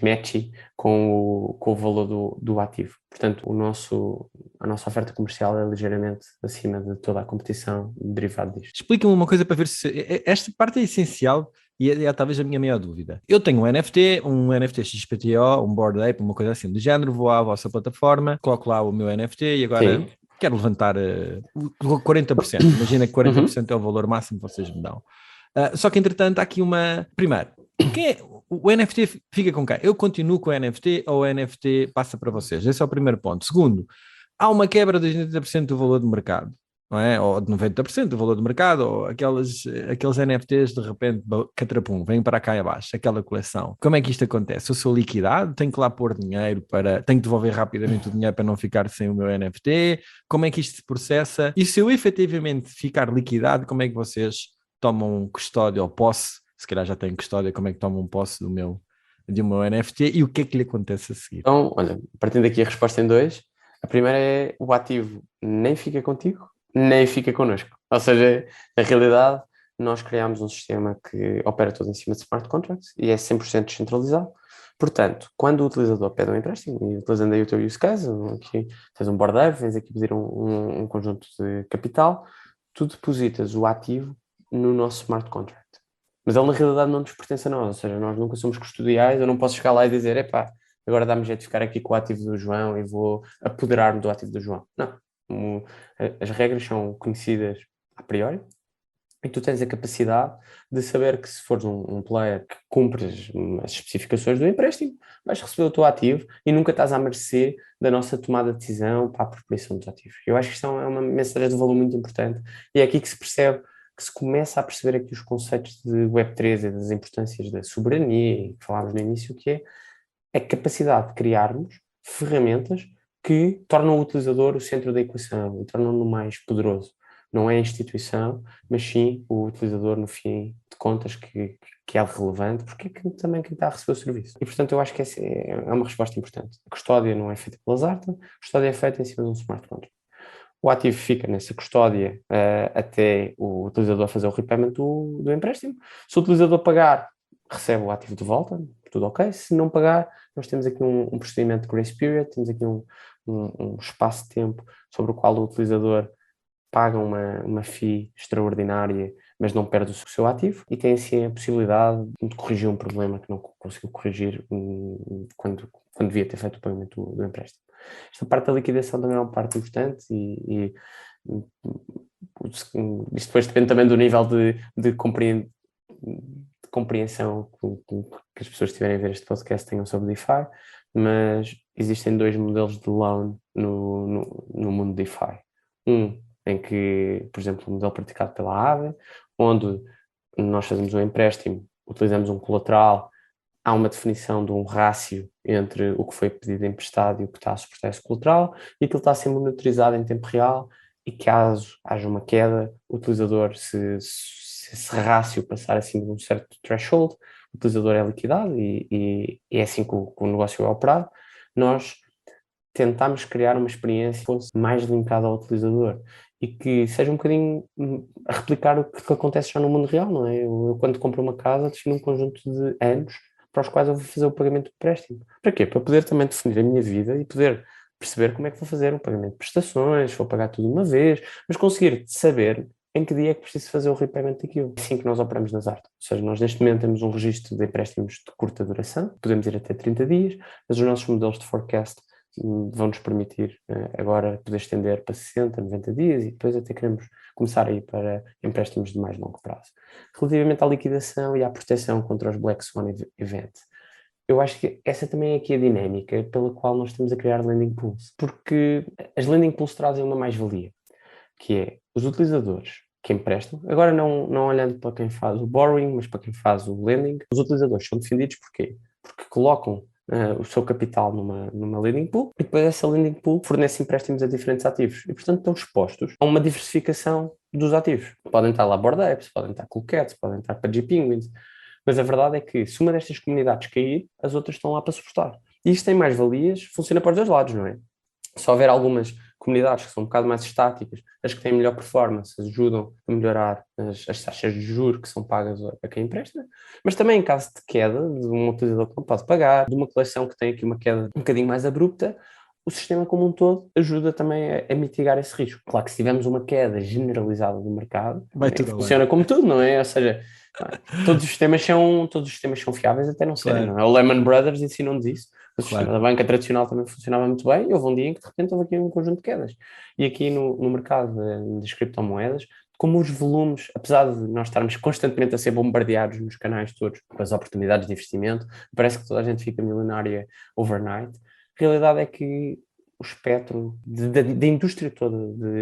matchy com o valor do ativo. Portanto, a nossa oferta comercial é ligeiramente acima de toda a competição derivada disto. Explica-me uma coisa para ver se esta parte é essencial e é talvez a minha maior dúvida. Eu tenho um NFT XPTO, um Bored Ape, uma coisa assim do género, vou à vossa plataforma, coloco lá o meu NFT e agora Sim. quero levantar 40%. Imagina que 40% Uhum. é o valor máximo que vocês me dão. Só que, entretanto, há aqui uma... Primeiro, o NFT fica com quem? Eu continuo com o NFT ou o NFT passa para vocês? Esse é o primeiro ponto. Segundo, há uma quebra de 80% do valor do mercado, não é? Ou de 90% do valor do mercado, ou aqueles NFTs de repente, catrapum, vêm para cá e abaixo, aquela coleção. Como é que isto acontece? Eu sou liquidado, tenho que lá pôr dinheiro tenho que devolver rapidamente o dinheiro para não ficar sem o meu NFT? Como é que isto se processa? E se eu efetivamente ficar liquidado, como é que vocês tomam custódia ou posse? Se calhar já têm custódia, como é que tomam posse do meu NFT e o que é que lhe acontece a seguir? Então, olha, partindo aqui a resposta em dois, a primeira é o ativo nem fica contigo, nem fica connosco. Ou seja, na realidade, nós criámos um sistema que opera todo em cima de smart contracts e é 100% descentralizado. Portanto, quando o utilizador pede um empréstimo, e utilizando aí o teu use case, aqui tens um board app, vens aqui pedir um conjunto de capital, tu depositas o ativo no nosso smart contract. Mas ele na realidade não nos pertence a nós, ou seja, nós nunca somos custodiais, eu não posso chegar lá e dizer, epá, agora dá-me jeito de ficar aqui com o ativo do João e vou apoderar-me do ativo do João. Não. As regras são conhecidas a priori e tu tens a capacidade de saber que se fores um player que cumpres as especificações do empréstimo, vais receber o teu ativo e nunca estás à mercê da nossa tomada de decisão para a apropriação dos ativos. Eu acho que isto é uma mensagem de valor muito importante e é aqui que se percebe, que se começa a perceber aqui os conceitos de Web3 e das importâncias da soberania, que falámos no início, que é a capacidade de criarmos ferramentas que tornam o utilizador o centro da equação e tornam-no mais poderoso. Não é a instituição, mas sim o utilizador, no fim de contas, que é relevante, porque é também quem está a receber o serviço. E, portanto, eu acho que essa é uma resposta importante. A custódia não é feita pelas artes, a custódia é feita em cima de um smart contract. O ativo fica nessa custódia até o utilizador fazer o repayment do empréstimo. Se o utilizador pagar, recebe o ativo de volta, tudo ok. Se não pagar, nós temos aqui um procedimento de grace period, temos aqui um espaço de tempo sobre o qual o utilizador paga uma fee extraordinária, mas não perde o seu ativo, e tem assim a possibilidade de corrigir um problema que não conseguiu corrigir quando devia ter feito o pagamento do empréstimo. Esta parte da liquidação também é uma parte importante e isto depois depende também do nível de compreensão que as pessoas que estiverem a ver este podcast tenham sobre DeFi, mas existem 2 modelos de loan no mundo DeFi. Em que, por exemplo, o modelo praticado pela Aave, onde nós fazemos um empréstimo, utilizamos um colateral, há uma definição de um rácio entre o que foi pedido emprestado e o que está a suportar esse colateral, e aquilo está a ser monitorizado em tempo real, e caso haja uma queda, o utilizador, se esse rácio passar acima de um certo threshold, o utilizador é liquidado, e é assim que o negócio é operado. Nós tentámos criar uma experiência que fosse mais linkada ao utilizador e que seja um bocadinho a replicar o que acontece já no mundo real, não é? Eu quando compro uma casa, defino um conjunto de anos para os quais eu vou fazer o pagamento do empréstimo. Para quê? Para poder também definir a minha vida e poder perceber como é que vou fazer um pagamento de prestações, se vou pagar tudo de uma vez, mas conseguir saber em que dia é que preciso fazer o repayment daquilo. É assim que nós operamos nas Art. Ou seja, nós neste momento temos um registro de empréstimos de curta duração, podemos ir até 30 dias, mas os nossos modelos de forecast vão-nos permitir agora poder estender para 60, 90 dias, e depois até queremos começar a ir para empréstimos de mais longo prazo. Relativamente à liquidação e à proteção contra os Black Swan Events, eu acho que essa também é aqui a dinâmica pela qual nós estamos a criar landing pools, porque as landing pools trazem uma mais-valia, que é os utilizadores que emprestam, agora não olhando para quem faz o borrowing, mas para quem faz o lending, os utilizadores são defendidos porquê? Porque colocam o seu capital numa lending pool, e depois essa lending pool fornece empréstimos a diferentes ativos e, portanto, estão expostos a uma diversificação dos ativos. Podem estar lá Bored Apes, podem estar Cool Cats, podem estar Pudgy Penguins, mas a verdade é que se uma destas comunidades cair, as outras estão lá para suportar. E isto tem mais valias, funciona para os dois lados, não é? Se houver algumas comunidades que são um bocado mais estáticas, as que têm melhor performance, ajudam a melhorar as taxas de juros que são pagas a quem empresta, mas também em caso de queda, de um utilizador que não pode pagar, de uma coleção que tem aqui uma queda um bocadinho mais abrupta, o sistema como um todo ajuda também a mitigar esse risco. Claro que se tivermos uma queda generalizada do mercado, funciona como tudo, não é? Ou seja, todos os sistemas são fiáveis até não serem, não é? O Lehman Brothers ensinou-nos isso. O sistema da banca tradicional também funcionava muito bem, e houve um dia em que de repente houve aqui um conjunto de quedas. E aqui no mercado das criptomoedas, como os volumes, apesar de nós estarmos constantemente a ser bombardeados nos canais todos com as oportunidades de investimento, parece que toda a gente fica milionária overnight. A realidade é que o espectro da indústria toda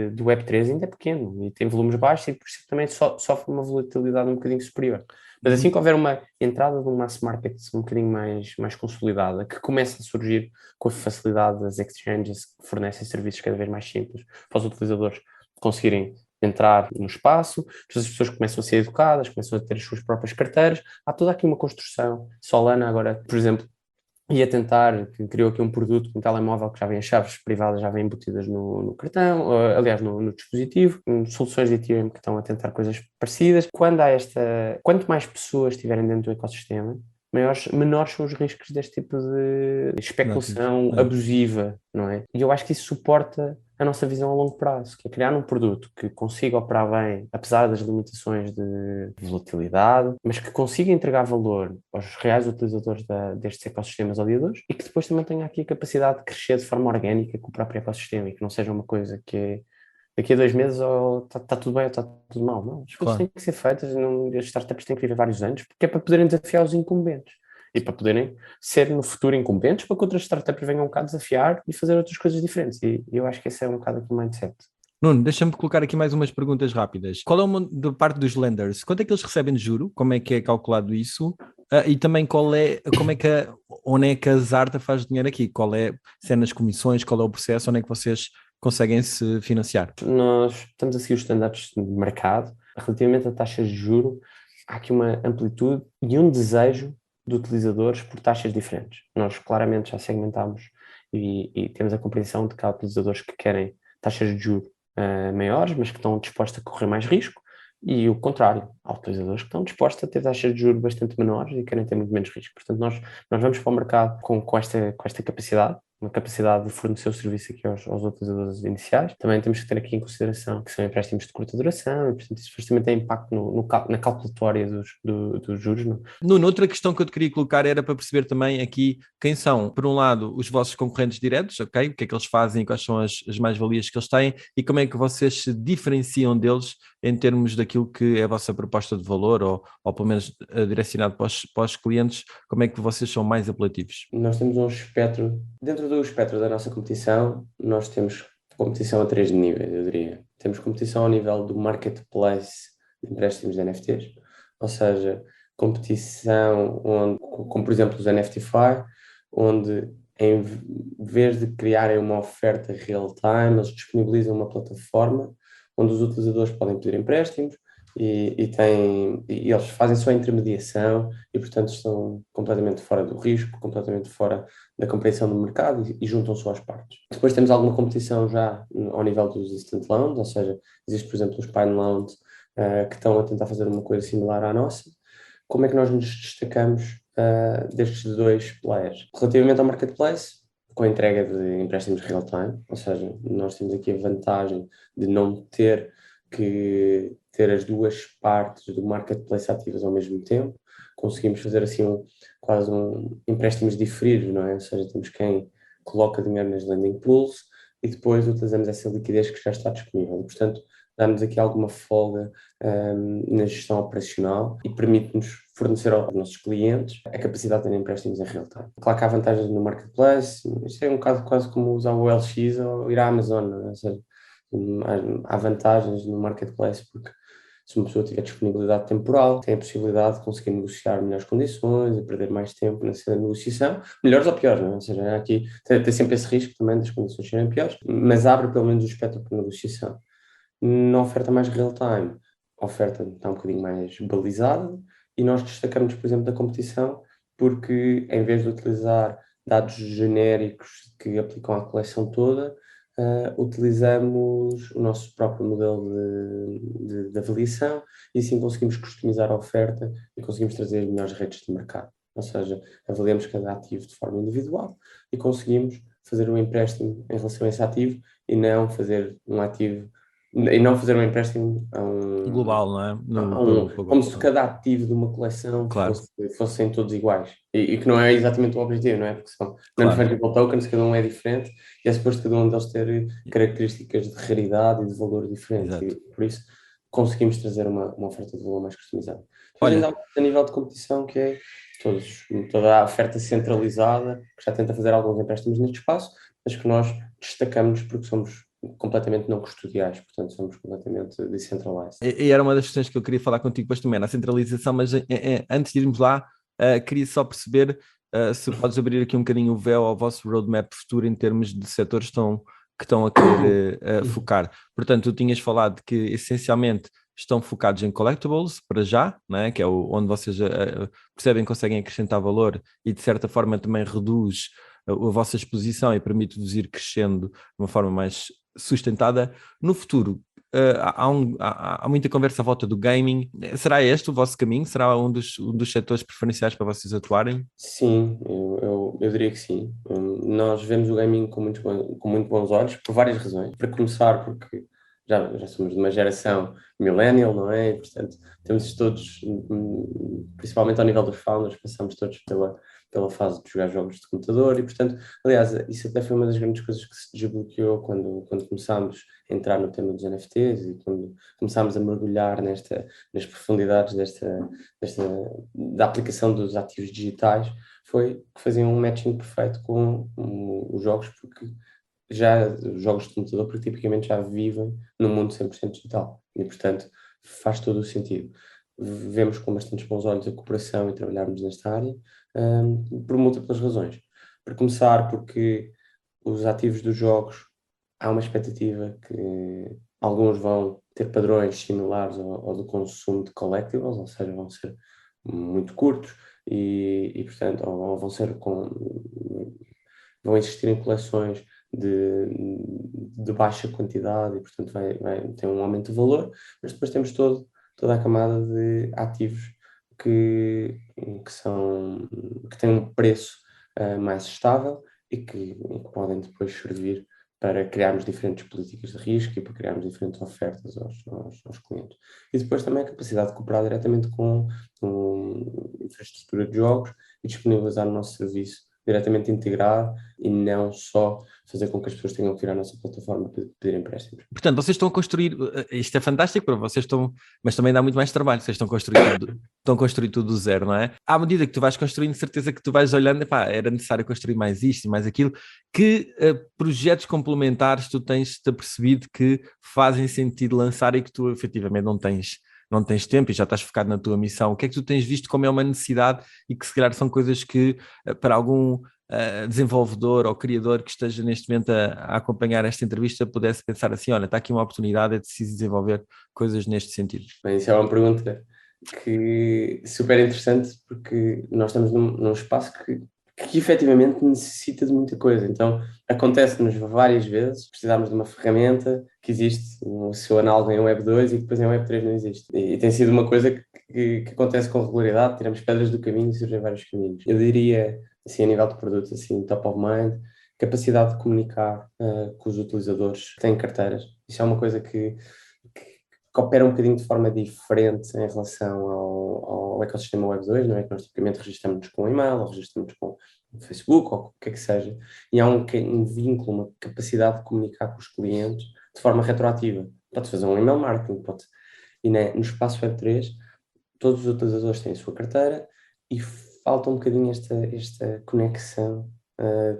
do Web3 ainda é pequeno e tem volumes baixos, e por isso também sofre uma volatilidade um bocadinho superior. Mas assim que houver uma entrada de um mass market um bocadinho mais consolidada, que começa a surgir com a facilidade das exchanges que fornecem serviços cada vez mais simples para os utilizadores conseguirem entrar no espaço, as pessoas começam a ser educadas, começam a ter as suas próprias carteiras, há toda aqui uma construção. Solana agora, por exemplo, ia tentar, criou aqui um produto, um telemóvel que já vem as chaves privadas, já vêm embutidas no cartão, aliás, no dispositivo, soluções de Ethereum que estão a tentar coisas parecidas. Quanto mais pessoas estiverem dentro do ecossistema, menores são os riscos deste tipo de especulação abusiva, não é? E eu acho que isso suporta a nossa visão a longo prazo, que é criar um produto que consiga operar bem, apesar das limitações de volatilidade, mas que consiga entregar valor aos reais utilizadores destes ecossistemas odiadores, e que depois também tenha aqui a capacidade de crescer de forma orgânica com o próprio ecossistema, e que não seja uma coisa que é daqui a 2 meses ou está tudo bem ou está tudo mal. Não, as coisas têm que ser feitas, as startups têm que viver vários anos, porque é para poderem desafiar os incumbentes e para poderem ser no futuro incumbentes, para que outras startups venham um bocado desafiar e fazer outras coisas diferentes. E eu acho que esse é um bocado aqui o mindset. Nuno, deixa-me colocar aqui mais umas perguntas rápidas. Qual é da parte dos lenders? Quanto é que eles recebem de juro? Como é que é calculado isso? E também onde é que a Zarta faz dinheiro aqui? Se é nas comissões, qual é o processo? Onde é que vocês conseguem se financiar? Nós estamos a seguir os standards de mercado. Relativamente a taxas de juro, há aqui uma amplitude e um desejo de utilizadores por taxas diferentes. Nós claramente já segmentámos e temos a compreensão de que há utilizadores que querem taxas de juro maiores, mas que estão dispostos a correr mais risco, e o contrário, há utilizadores que estão dispostos a ter taxas de juros bastante menores e querem ter muito menos risco. Portanto, nós vamos para o mercado com esta capacidade, uma capacidade de fornecer o serviço aqui aos utilizadores iniciais. Também temos que ter aqui em consideração que são empréstimos de curta duração e, portanto, isso também tem impacto na calculatória dos juros. Não? Nuno, outra questão que eu te queria colocar era para perceber também aqui quem são, por um lado, os vossos concorrentes diretos, ok? O que é que eles fazem, quais são as mais-valias que eles têm e como é que vocês se diferenciam deles em termos daquilo que é a vossa proposta de valor ou pelo menos direcionado para os clientes, como é que vocês são mais apelativos? Nós temos um espectro, dentro do espectro da nossa competição, nós temos competição a 3 níveis, eu diria. Temos competição ao nível do marketplace de empréstimos de NFTs, ou seja, competição onde, como por exemplo os NFTFi, onde em vez de criarem uma oferta real-time, eles disponibilizam uma plataforma onde os utilizadores podem pedir empréstimos e eles fazem só a intermediação e, portanto, estão completamente fora do risco, completamente fora da compreensão do mercado e juntam só as partes. Depois temos alguma competição já ao nível dos instant loans, ou seja, existe, por exemplo, os Pine Loans que estão a tentar fazer uma coisa similar à nossa. Como é que nós nos destacamos destes dois players? Relativamente ao marketplace, com a entrega de empréstimos real-time, ou seja, nós temos aqui a vantagem de não ter que ter as duas partes do marketplace ativas ao mesmo tempo, conseguimos fazer assim quase empréstimos diferidos, não é? Ou seja, temos quem coloca dinheiro nas lending pools e depois utilizamos essa liquidez que já está disponível. E, portanto, dá-nos aqui alguma folga na gestão operacional e permite-nos fornecer aos nossos clientes a capacidade de ter empréstimos em real time. Claro que há vantagens no marketplace, isto é um bocado quase como usar o LX ou ir à Amazon, não é? Ou seja, há vantagens no marketplace porque se uma pessoa tiver disponibilidade temporal, tem a possibilidade de conseguir negociar melhores condições e perder mais tempo nessa negociação, melhores ou piores, não é? Ou seja, aqui tem sempre esse risco também das condições serem piores, mas abre pelo menos o espectro para negociação. Na oferta mais real-time, a oferta está um bocadinho mais balizada e nós destacamos, por exemplo, da competição porque em vez de utilizar dados genéricos que aplicam à coleção toda, utilizamos o nosso próprio modelo de avaliação e assim conseguimos customizar a oferta e conseguimos trazer as melhores redes de mercado. Ou seja, avaliamos cada ativo de forma individual e conseguimos fazer um empréstimo em relação a esse ativo e não fazer um empréstimo Global, não é? como se cada ativo de uma coleção Claro, fossem todos iguais. E que não é exatamente o objetivo, não é? Porque são claro. non-fungible tokens, cada um é diferente e é suposto cada um deles ter características de raridade e de valor diferentes. E Exato. por isso conseguimos trazer uma oferta de valor mais customizada. Depois Olha, ainda há a nível de competição que é toda a oferta centralizada, que já tenta fazer alguns empréstimos neste espaço, mas que nós destacamos porque somos completamente não custodiais, portanto somos completamente decentralized. e era uma das questões que eu queria falar contigo depois também, na centralização, mas antes de irmos lá, queria só perceber se podes abrir aqui um bocadinho o véu ao vosso roadmap futuro em termos de setores que estão a querer focar. Portanto, tu tinhas falado que essencialmente estão focados em collectibles para já, né? Que é onde vocês percebem que conseguem acrescentar valor e de certa forma também reduz a vossa exposição e permite-vos ir crescendo de uma forma mais sustentada. No futuro, há muita conversa à volta do gaming. Será este o vosso caminho? Será um dos setores preferenciais para vocês atuarem? Sim, eu diria que sim. Nós vemos o gaming com muito bons olhos, por várias razões. Para começar, porque já somos de uma geração millennial, não é? E, portanto, temos todos, principalmente ao nível dos founders, passamos todos pela fase de jogar jogos de computador e, portanto, aliás, isso até foi uma das grandes coisas que se desbloqueou quando começámos a entrar no tema dos NFTs e quando começámos a mergulhar nas profundidades da aplicação dos ativos digitais, foi que faziam um matching perfeito com os jogos, porque já os jogos de computador porque tipicamente já vivem num mundo 100% digital e, portanto, faz todo o sentido. Vemos com bastantes bons olhos a cooperação e trabalharmos nesta área por múltiplas razões. Para começar, porque os ativos dos jogos, há uma expectativa que alguns vão ter padrões similares ao do consumo de collectibles, ou seja, vão ser muito curtos e portanto, ou vão existir em coleções de baixa quantidade e, portanto, vai ter um aumento de valor, mas depois temos todo toda a camada de ativos que têm um preço mais estável e que podem depois servir para criarmos diferentes políticas de risco e para criarmos diferentes ofertas aos clientes. E depois também a capacidade de cooperar diretamente com infraestrutura de jogos e disponibilizar o nosso serviço diretamente integrado e não só fazer com que as pessoas tenham que ir à nossa plataforma para pedir empréstimos. Portanto, vocês estão a construir, isto é fantástico para vocês, mas também dá muito mais trabalho, vocês estão a construir tudo do zero, não é? À medida que tu vais construindo, certeza que tu vais olhando, epá, era necessário construir mais isto e mais aquilo. Que projetos complementares tu tens-te apercebido que fazem sentido lançar e que tu efetivamente não tens tempo e já estás focado na tua missão? O que é que tu tens visto como é uma necessidade e que se calhar são coisas que para algum desenvolvedor ou criador que esteja neste momento a acompanhar esta entrevista pudesse pensar assim, olha, está aqui uma oportunidade, é preciso desenvolver coisas neste sentido? Bem, isso é uma pergunta que super interessante, porque nós estamos num espaço que efetivamente necessita de muita coisa. Então, acontece-nos várias vezes precisarmos de uma ferramenta que existe no seu análogo em Web 2 e que depois em Web 3 não existe. E tem sido uma coisa que acontece com regularidade, tiramos pedras do caminho e surgem vários caminhos. Eu diria, assim, a nível de produtos, assim, top of mind, capacidade de comunicar com os utilizadores que têm carteiras. Isso é uma coisa que opera um bocadinho de forma diferente em relação ao ecossistema Web 2, não é? Que nós tipicamente registramos-nos com e-mail, ou registramos com o Facebook, ou o que é que seja, e há um vínculo, uma capacidade de comunicar com os clientes de forma retroativa. Pode fazer um email marketing, e no espaço Web 3, todos os utilizadores têm a sua carteira e falta um bocadinho esta conexão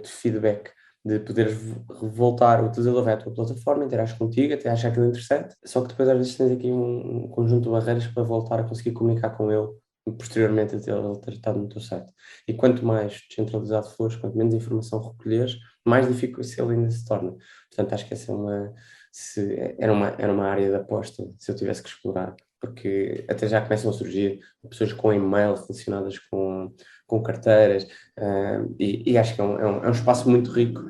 de feedback, de poderes voltar, o utilizador vai à tua plataforma, interage contigo, até achar aquilo interessante, só que depois às vezes tens aqui um conjunto de barreiras para voltar a conseguir comunicar com ele posteriormente a ele ter estado no teu site. E quanto mais descentralizado fores, quanto menos informação recolheres, mais difícil ainda se torna. Portanto, acho que essa era uma área de aposta, se eu tivesse que explorar, porque até já começam a surgir pessoas com e-mail relacionadas com carteiras, e acho que é um espaço muito rico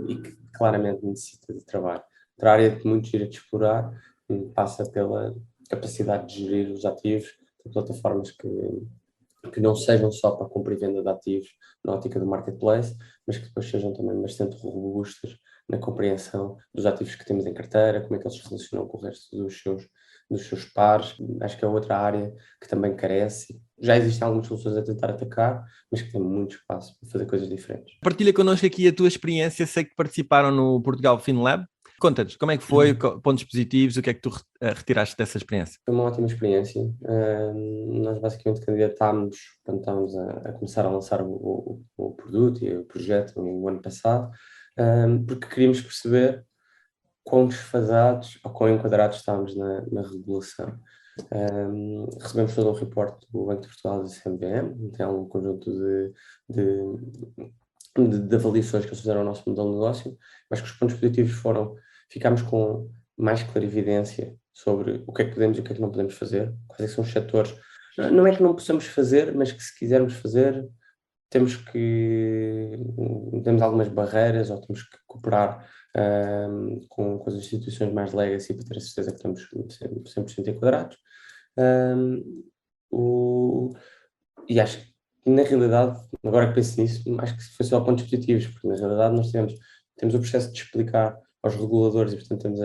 e que claramente necessita de trabalho. Outra área que muito gira de explorar passa pela capacidade de gerir os ativos de plataformas que não sejam só para compra e venda de ativos na ótica do marketplace, mas que depois sejam também bastante robustas na compreensão dos ativos que temos em carteira, como é que eles se relacionam com o resto dos seus pares. Acho que é outra área que também carece. Já existem algumas soluções a tentar atacar, mas que tem muito espaço para fazer coisas diferentes. Partilha connosco aqui a tua experiência, sei que participaram no Portugal FinLab. Conta-nos, como é que foi, pontos positivos, o que é que tu retiraste dessa experiência? Foi uma ótima experiência. Nós basicamente candidatámos quando estávamos a começar a lançar o produto e o projeto no ano passado, porque queríamos perceber quão desfasados ou quão enquadrados estávamos na regulação. Recebemos todo um reporte do Banco de Portugal e do CMVM, tem um conjunto de avaliações que eles fizeram ao nosso modelo de negócio, mas que os pontos positivos ficámos com mais clarividência sobre o que é que podemos e o que é que não podemos fazer, quais é que são os setores. Não é que não possamos fazer, mas que se quisermos fazer, temos algumas barreiras ou temos que cooperar com as instituições mais legacy para ter a certeza que estamos 100% enquadrados. E acho que, na realidade, agora que penso nisso, acho que foi só pontos positivos, porque na realidade nós temos o processo de explicar aos reguladores e, portanto, temos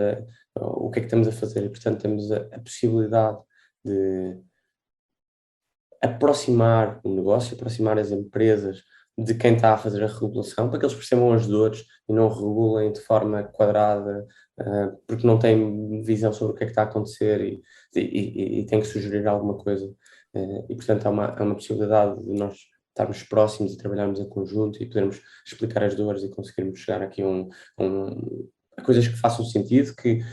o que é que estamos a fazer e, portanto, temos a possibilidade de aproximar o negócio, aproximar as empresas de quem está a fazer a regulação, para que eles percebam as dores e não regulem de forma quadrada, porque não têm visão sobre o que é que está a acontecer e têm que sugerir alguma coisa. E, portanto, há uma possibilidade de nós estarmos próximos e trabalharmos em conjunto e podermos explicar as dores e conseguirmos chegar aqui a coisas que façam sentido, que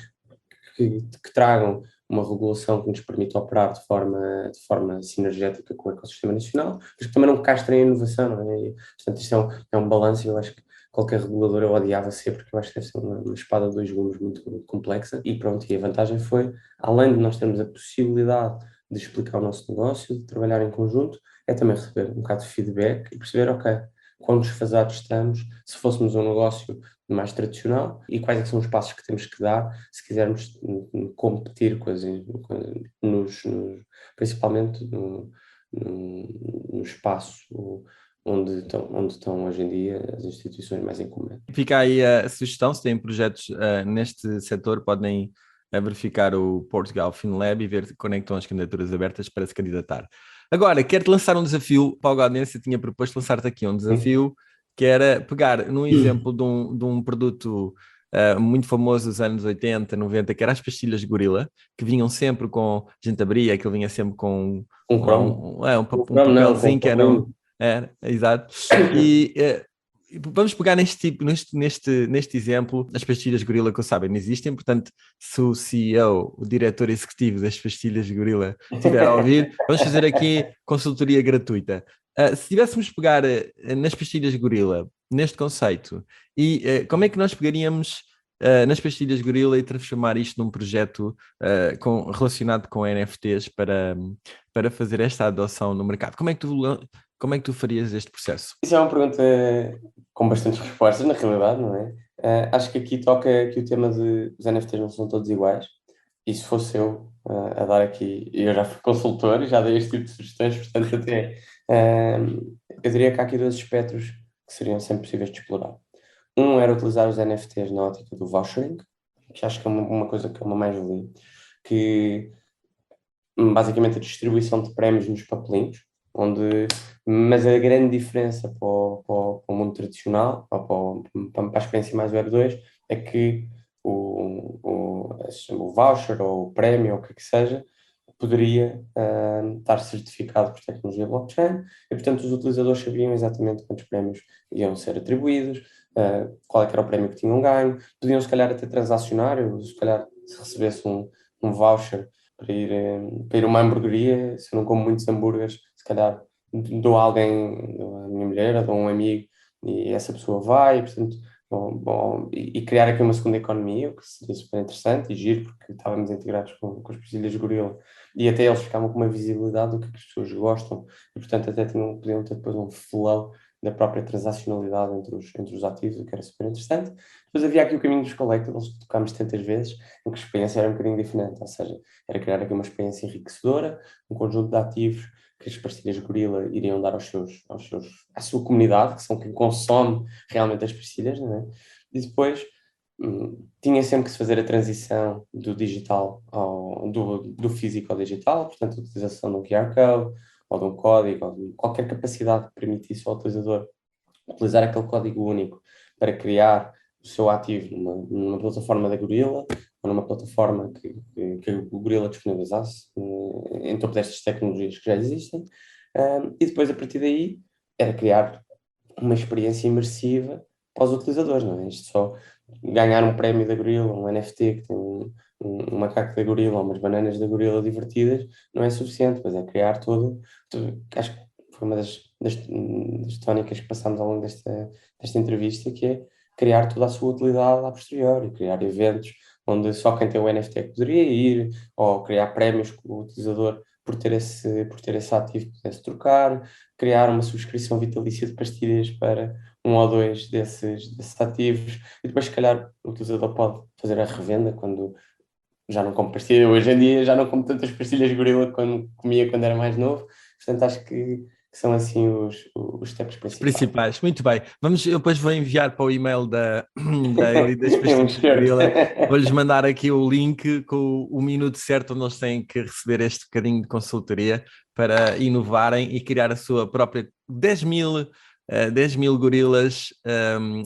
tragam uma regulação que nos permita operar de forma sinergética com o ecossistema nacional, mas que também não castrem a inovação, não é? E, portanto, isto é um balanço, e eu acho que qualquer regulador eu odiava ser, porque eu acho que deve ser uma espada de dois gumes muito complexa, e pronto, e a vantagem foi, além de nós termos a possibilidade de explicar o nosso negócio, de trabalhar em conjunto, é também receber um bocado de feedback e perceber, ok, quão desfasados estamos, se fôssemos um negócio mais tradicional, e quais é que são os passos que temos que dar se quisermos competir principalmente no espaço onde estão hoje em dia as instituições mais incumbentes. Fica aí a sugestão, se têm projetos neste setor, podem verificar o Portugal FinLab e ver quando é que estão as candidaturas abertas para se candidatar. Agora, quero-te lançar um desafio. Paulo Gaudêncio tinha proposto lançar-te aqui um desafio, que era pegar num exemplo de um produto muito famoso dos anos 80, 90, que era as pastilhas de gorila, que vinham sempre com, a gente abria, aquilo vinha sempre com um cromo. Um papelzinho que era... exato. E vamos pegar neste exemplo, as pastilhas de gorila que eu sabem não existem, portanto, se o CEO, o diretor executivo das pastilhas de gorila estiver a ouvir, vamos fazer aqui consultoria gratuita. Se tivéssemos pegar nas pastilhas de gorila, neste conceito, e como é que nós pegaríamos nas pastilhas de gorila e transformar isto num projeto relacionado com NFTs para fazer esta adoção no mercado? Como é que tu farias este processo? Isso é uma pergunta com bastantes respostas, na realidade, não é? Acho que aqui toca que o tema dos NFTs não são todos iguais, e se fosse eu a dar aqui, eu já fui consultor e já dei este tipo de sugestões, portanto até eu diria que há aqui dois espectros que seriam sempre possíveis de explorar. Um era utilizar os NFTs na ótica do vouchering, que acho que é uma coisa que é uma mais-valia, que basicamente a distribuição de prémios nos papelinhos, mas a grande diferença para o mundo tradicional, para a experiência mais Web 2, é que o voucher ou o prémio, ou o que seja, poderia estar certificado por tecnologia blockchain, e portanto os utilizadores sabiam exatamente quantos prémios iam ser atribuídos, qual é que era o prémio que tinham ganho, podiam se calhar até transacionar, se calhar se recebesse um voucher para ir a uma hamburgueria, se eu não como muitos hambúrgueres, se calhar dou a alguém, dou a minha mulher, dou a um amigo, e essa pessoa vai, e, portanto, e criar aqui uma segunda economia, o que seria super interessante e giro, porque estávamos integrados com as pastilhas de gorila, e até eles ficavam com uma visibilidade do que as pessoas gostam, e portanto até podiam ter depois um flow da própria transacionalidade entre os ativos, o que era super interessante. Depois havia aqui o caminho dos collectibles, que tocámos tantas vezes, em que a experiência era um bocadinho diferente, ou seja, era criar aqui uma experiência enriquecedora, um conjunto de ativos que as pastilhas de gorila iriam dar à sua comunidade, que são quem consome realmente as pastilhas, não é? E depois tinha sempre que se fazer a transição do digital do físico ao digital, portanto a utilização de um QR Code, ou de um código, ou de qualquer capacidade que permitisse ao utilizador utilizar aquele código único para criar o seu ativo numa plataforma da Gorilla, ou numa plataforma que o Gorilla disponibilizasse em topo destas tecnologias que já existem, e depois a partir daí era criar uma experiência imersiva para os utilizadores, não é? Isto só ganhar um prémio da Gorilla, um NFT que tem um macaco da Gorilla, umas bananas da Gorilla divertidas, não é suficiente, mas é criar acho que foi uma das tónicas que passámos ao longo desta entrevista, que é criar toda a sua utilidade a posteriori, criar eventos onde só quem tem o NFT poderia ir, ou criar prémios que o utilizador, por ter esse ativo, pudesse trocar, criar uma subscrição vitalícia de pastilhas para um ou dois desses ativos, e depois se calhar o utilizador pode fazer a revenda quando já não como pastilha. Hoje em dia já não como tantas pastilhas de gorila como comia quando era mais novo, portanto acho que são assim os steps principais. Muito bem. Eu depois vou enviar para o e-mail da Elite das pastilhas de gorila, vou-lhes mandar aqui o link com o minuto certo onde eles têm que receber este bocadinho de consultoria para inovarem e criar a sua própria 10 mil gorilas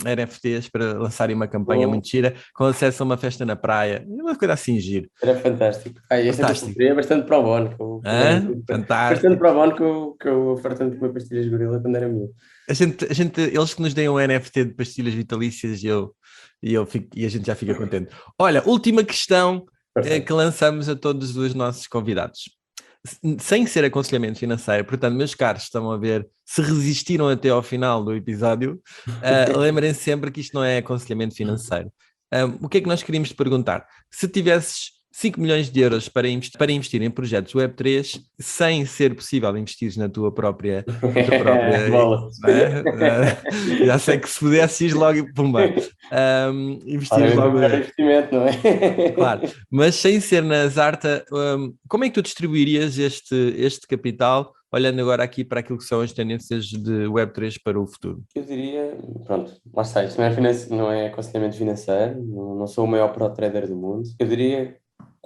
NFTs para lançarem uma campanha muito gira, com acesso a uma festa na praia, uma coisa assim giro. Era fantástico. Esta seria bastante pro bono. Fantástico. Bastante pro bono que eu fartando de comer pastilhas de gorila quando era miúdo. Eles que nos deem um NFT de pastilhas vitalícias e a gente já fica contente. Olha, última questão que lançamos a todos os nossos convidados. Sem ser aconselhamento financeiro, portanto, meus caros, estão a ver, se resistiram até ao final do episódio, lembrem sempre que isto não é aconselhamento financeiro. O que é que nós queríamos te perguntar? Se 5 milhões de euros para investir em projetos Web3 sem ser possível investir na tua própria Bola. não é? Já sei que se pudesses logo, pumba, investires Claramente o logo. melhor investimento, não é? Claro, mas sem ser na Zarta, como é que tu distribuirias este capital, olhando agora aqui para aquilo que são as tendências de Web3 para o futuro? Eu diria, pronto, lá está, isto não é aconselhamento financeiro, não sou o maior pro trader do mundo. Eu diria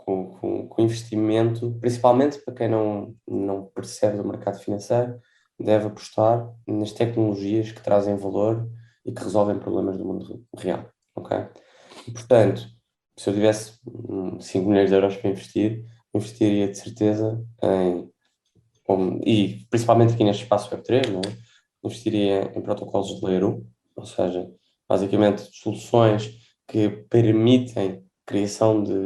com investimento, principalmente para quem não percebe do mercado financeiro, deve apostar nas tecnologias que trazem valor e que resolvem problemas do mundo real, ok? E, portanto, se eu tivesse 5 milhões de euros para investir, investiria de certeza e principalmente aqui neste espaço Web3, não é? Investiria em protocolos de Layer 1, ou seja, basicamente soluções que permitem criação de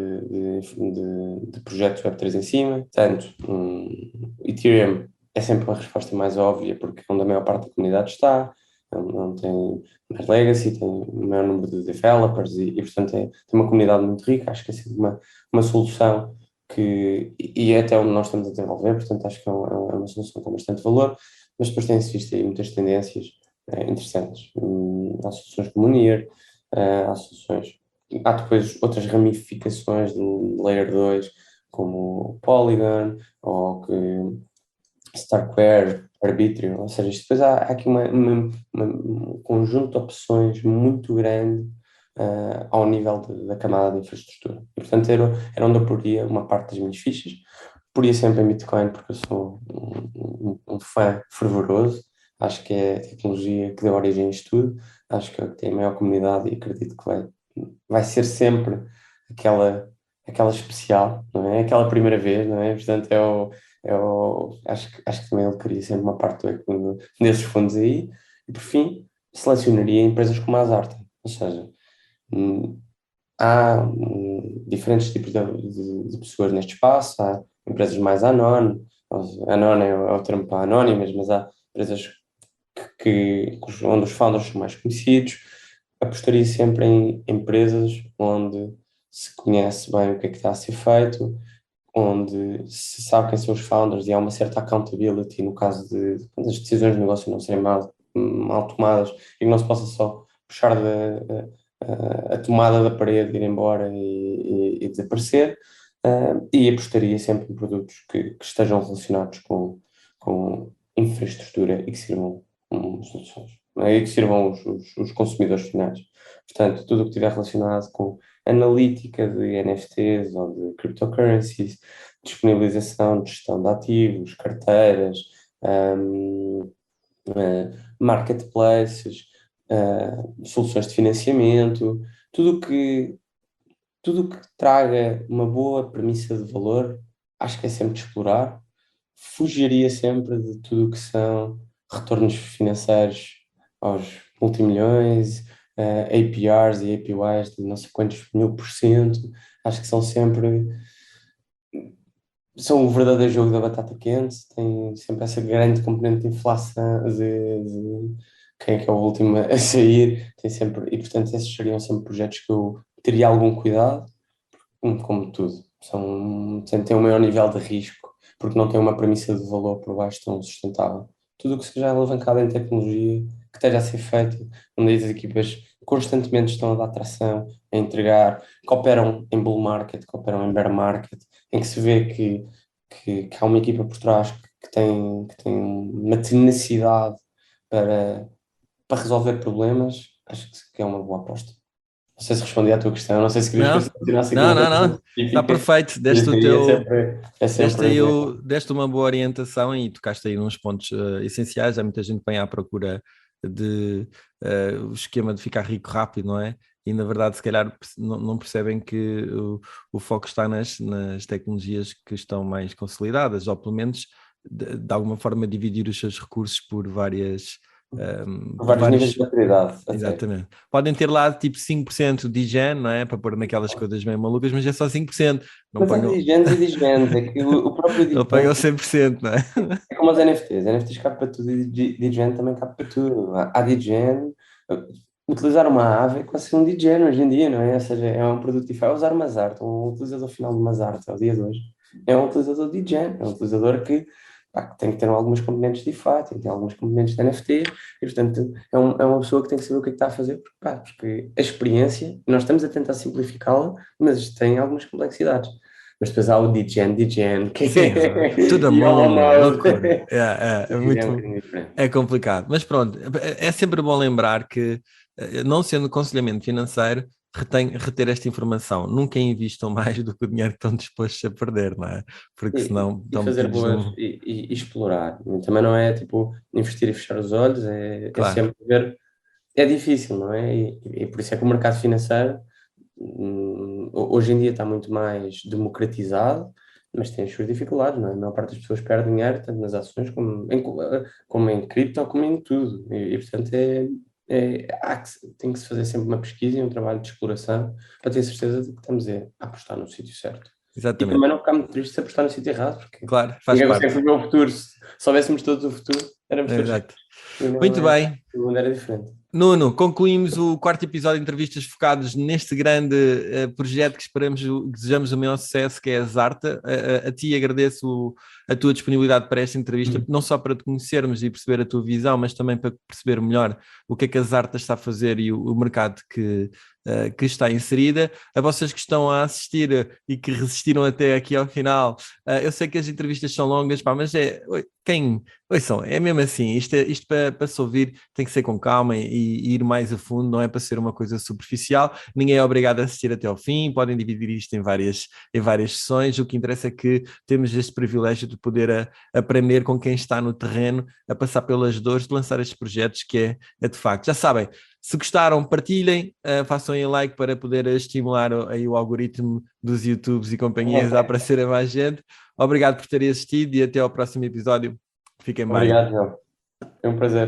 projetos Web3 em cima. Tanto Ethereum é sempre uma resposta mais óbvia, porque é onde a maior parte da comunidade está, onde tem mais legacy, tem o maior número de developers e portanto, tem uma comunidade muito rica. Acho que é sempre uma solução e é até onde nós estamos a desenvolver, portanto acho que é uma solução com bastante valor, mas depois tem-se visto aí muitas tendências interessantes. Há soluções como o Near, há depois outras ramificações do Layer 2, como o Polygon, ou Starkware, Arbitrum, ou seja, depois há aqui um conjunto de opções muito grande ao nível da camada de infraestrutura. E, portanto, era onde eu poria uma parte das minhas fichas. Poria sempre em Bitcoin, porque eu sou um fã fervoroso. Acho que é a tecnologia que deu origem a isto tudo. Acho que é o que tem a maior comunidade e acredito que vai ser sempre aquela especial, não é? Aquela primeira vez, não é? Portanto, acho que também ele queria sempre uma parte desses fundos aí. E, por fim, selecionaria empresas como a Zarta. Ou seja, há diferentes tipos de pessoas neste espaço, há empresas mais anónimas é o termo para anónimas, mas há empresas onde os founders são mais conhecidos. Apostaria sempre em empresas onde se conhece bem o que é que está a ser feito, onde se sabe quem são os founders e há uma certa accountability no caso das decisões de negócio não serem mal tomadas e que não se possa só puxar a tomada da parede, ir embora e desaparecer. E apostaria sempre em produtos que estejam relacionados com infraestrutura e que sirvam soluções, e que sirvam os consumidores finais. Portanto, tudo o que estiver relacionado com analítica de NFTs ou de cryptocurrencies, disponibilização de gestão de ativos, carteiras, marketplaces, soluções de financiamento, tudo que traga uma boa premissa de valor, acho que é sempre de explorar. Fugiria sempre de tudo o que são retornos financeiros aos multimilhões, APRs e APYs de não sei quantos 1000%. Acho que são o verdadeiro jogo da batata quente, tem sempre essa grande componente de inflação, de quem é que é o último a sair, e portanto esses seriam sempre projetos que eu teria algum cuidado, como tudo, têm um maior nível de risco, porque não têm uma premissa de valor por baixo tão sustentável. Tudo o que seja alavancado em tecnologia, que esteja a ser feito, onde as equipas constantemente estão a dar tração, a entregar, que operam em bull market, que operam em bear market, em que se vê que há uma equipa por trás que tem uma tenacidade para resolver problemas, acho que é uma boa aposta. Não sei se respondi à tua questão, não sei se querias que eu continuasse aqui não. Está perfeito, deste uma boa orientação e tocaste aí nos pontos essenciais. Há muita gente que vem à procura de o esquema de ficar rico rápido, não é? E na verdade se calhar não percebem que o foco está nas tecnologias que estão mais consolidadas, ou pelo menos de alguma forma dividir os seus recursos por vários níveis de maturidade. Exatamente. Podem ter lá tipo 5% de higiene, não é? Para pôr naquelas coisas meio malucas, mas é só 5%. Mas há digenes e digenes, é que o próprio digene... Ele pagou 100%, não é? É como os NFTs cabe para tudo e digene também cabe para tudo. Há digene, utilizar uma ave é quase ser um DJ hoje em dia, não é? Ou seja, é um produto diferente. É usar uma Mazarte, um utilizador final de Mazarte ao dia de hoje, é um utilizador de DJ, é um utilizador que tem que ter algumas componentes de DeFi, tem que ter algumas componentes de NFT, e portanto é uma pessoa que tem que saber o que é que está a fazer, porque a experiência, nós estamos a tentar simplificá-la, mas tem algumas complexidades. Mas depois há o DJN, que Sim, tudo a e mão, o loucura. É muito, um bocadinho diferente. é complicado. Mas pronto, é sempre bom lembrar que, não sendo aconselhamento financeiro, reter esta informação. Nunca invistam mais do que o dinheiro que estão dispostos a perder, não é? Porque senão E estão fazer metidos boas num... e explorar. Também não é tipo investir e fechar os olhos, é Claro, sempre ver. É difícil, não é? E por isso é que o mercado financeiro hoje em dia está muito mais democratizado, mas tem as suas dificuldades, não é? A maior parte das pessoas perde dinheiro, tanto nas ações como em cripto, como em tudo. Portanto, tem que se fazer sempre uma pesquisa e um trabalho de exploração para ter certeza de que estamos a apostar no sítio certo. E exatamente. também não ficar muito triste se apostar no sítio errado, porque Claro, faz ninguém parte. consegue saber o futuro. Se soubéssemos todos o futuro, éramos todos. Exato. E não Muito bem. o mundo era diferente. Nuno, concluímos o quarto episódio de entrevistas focados neste grande projeto que esperamos, desejamos o maior sucesso, que é a Zarta. A ti agradeço a tua disponibilidade para esta entrevista, não só para te conhecermos e perceber a tua visão, mas também para perceber melhor o que é que a Zarta está a fazer e o mercado que está inserida. A vocês que estão a assistir e que resistiram até aqui ao final, eu sei que as entrevistas são longas, mas ouçam, é mesmo assim, isto para se ouvir tem que ser com calma e ir mais a fundo, não é para ser uma coisa superficial, ninguém é obrigado a assistir até ao fim, podem dividir isto em várias sessões, o que interessa é que temos este privilégio de poder aprender com quem está no terreno, a passar pelas dores de lançar estes projetos, que é de facto, já sabem, se gostaram, partilhem, façam aí like para poder estimular aí o algoritmo dos YouTubes e companhias a aparecer a mais gente. Obrigado por terem assistido e até ao próximo episódio. Fiquem bem. Obrigado, João. É um prazer.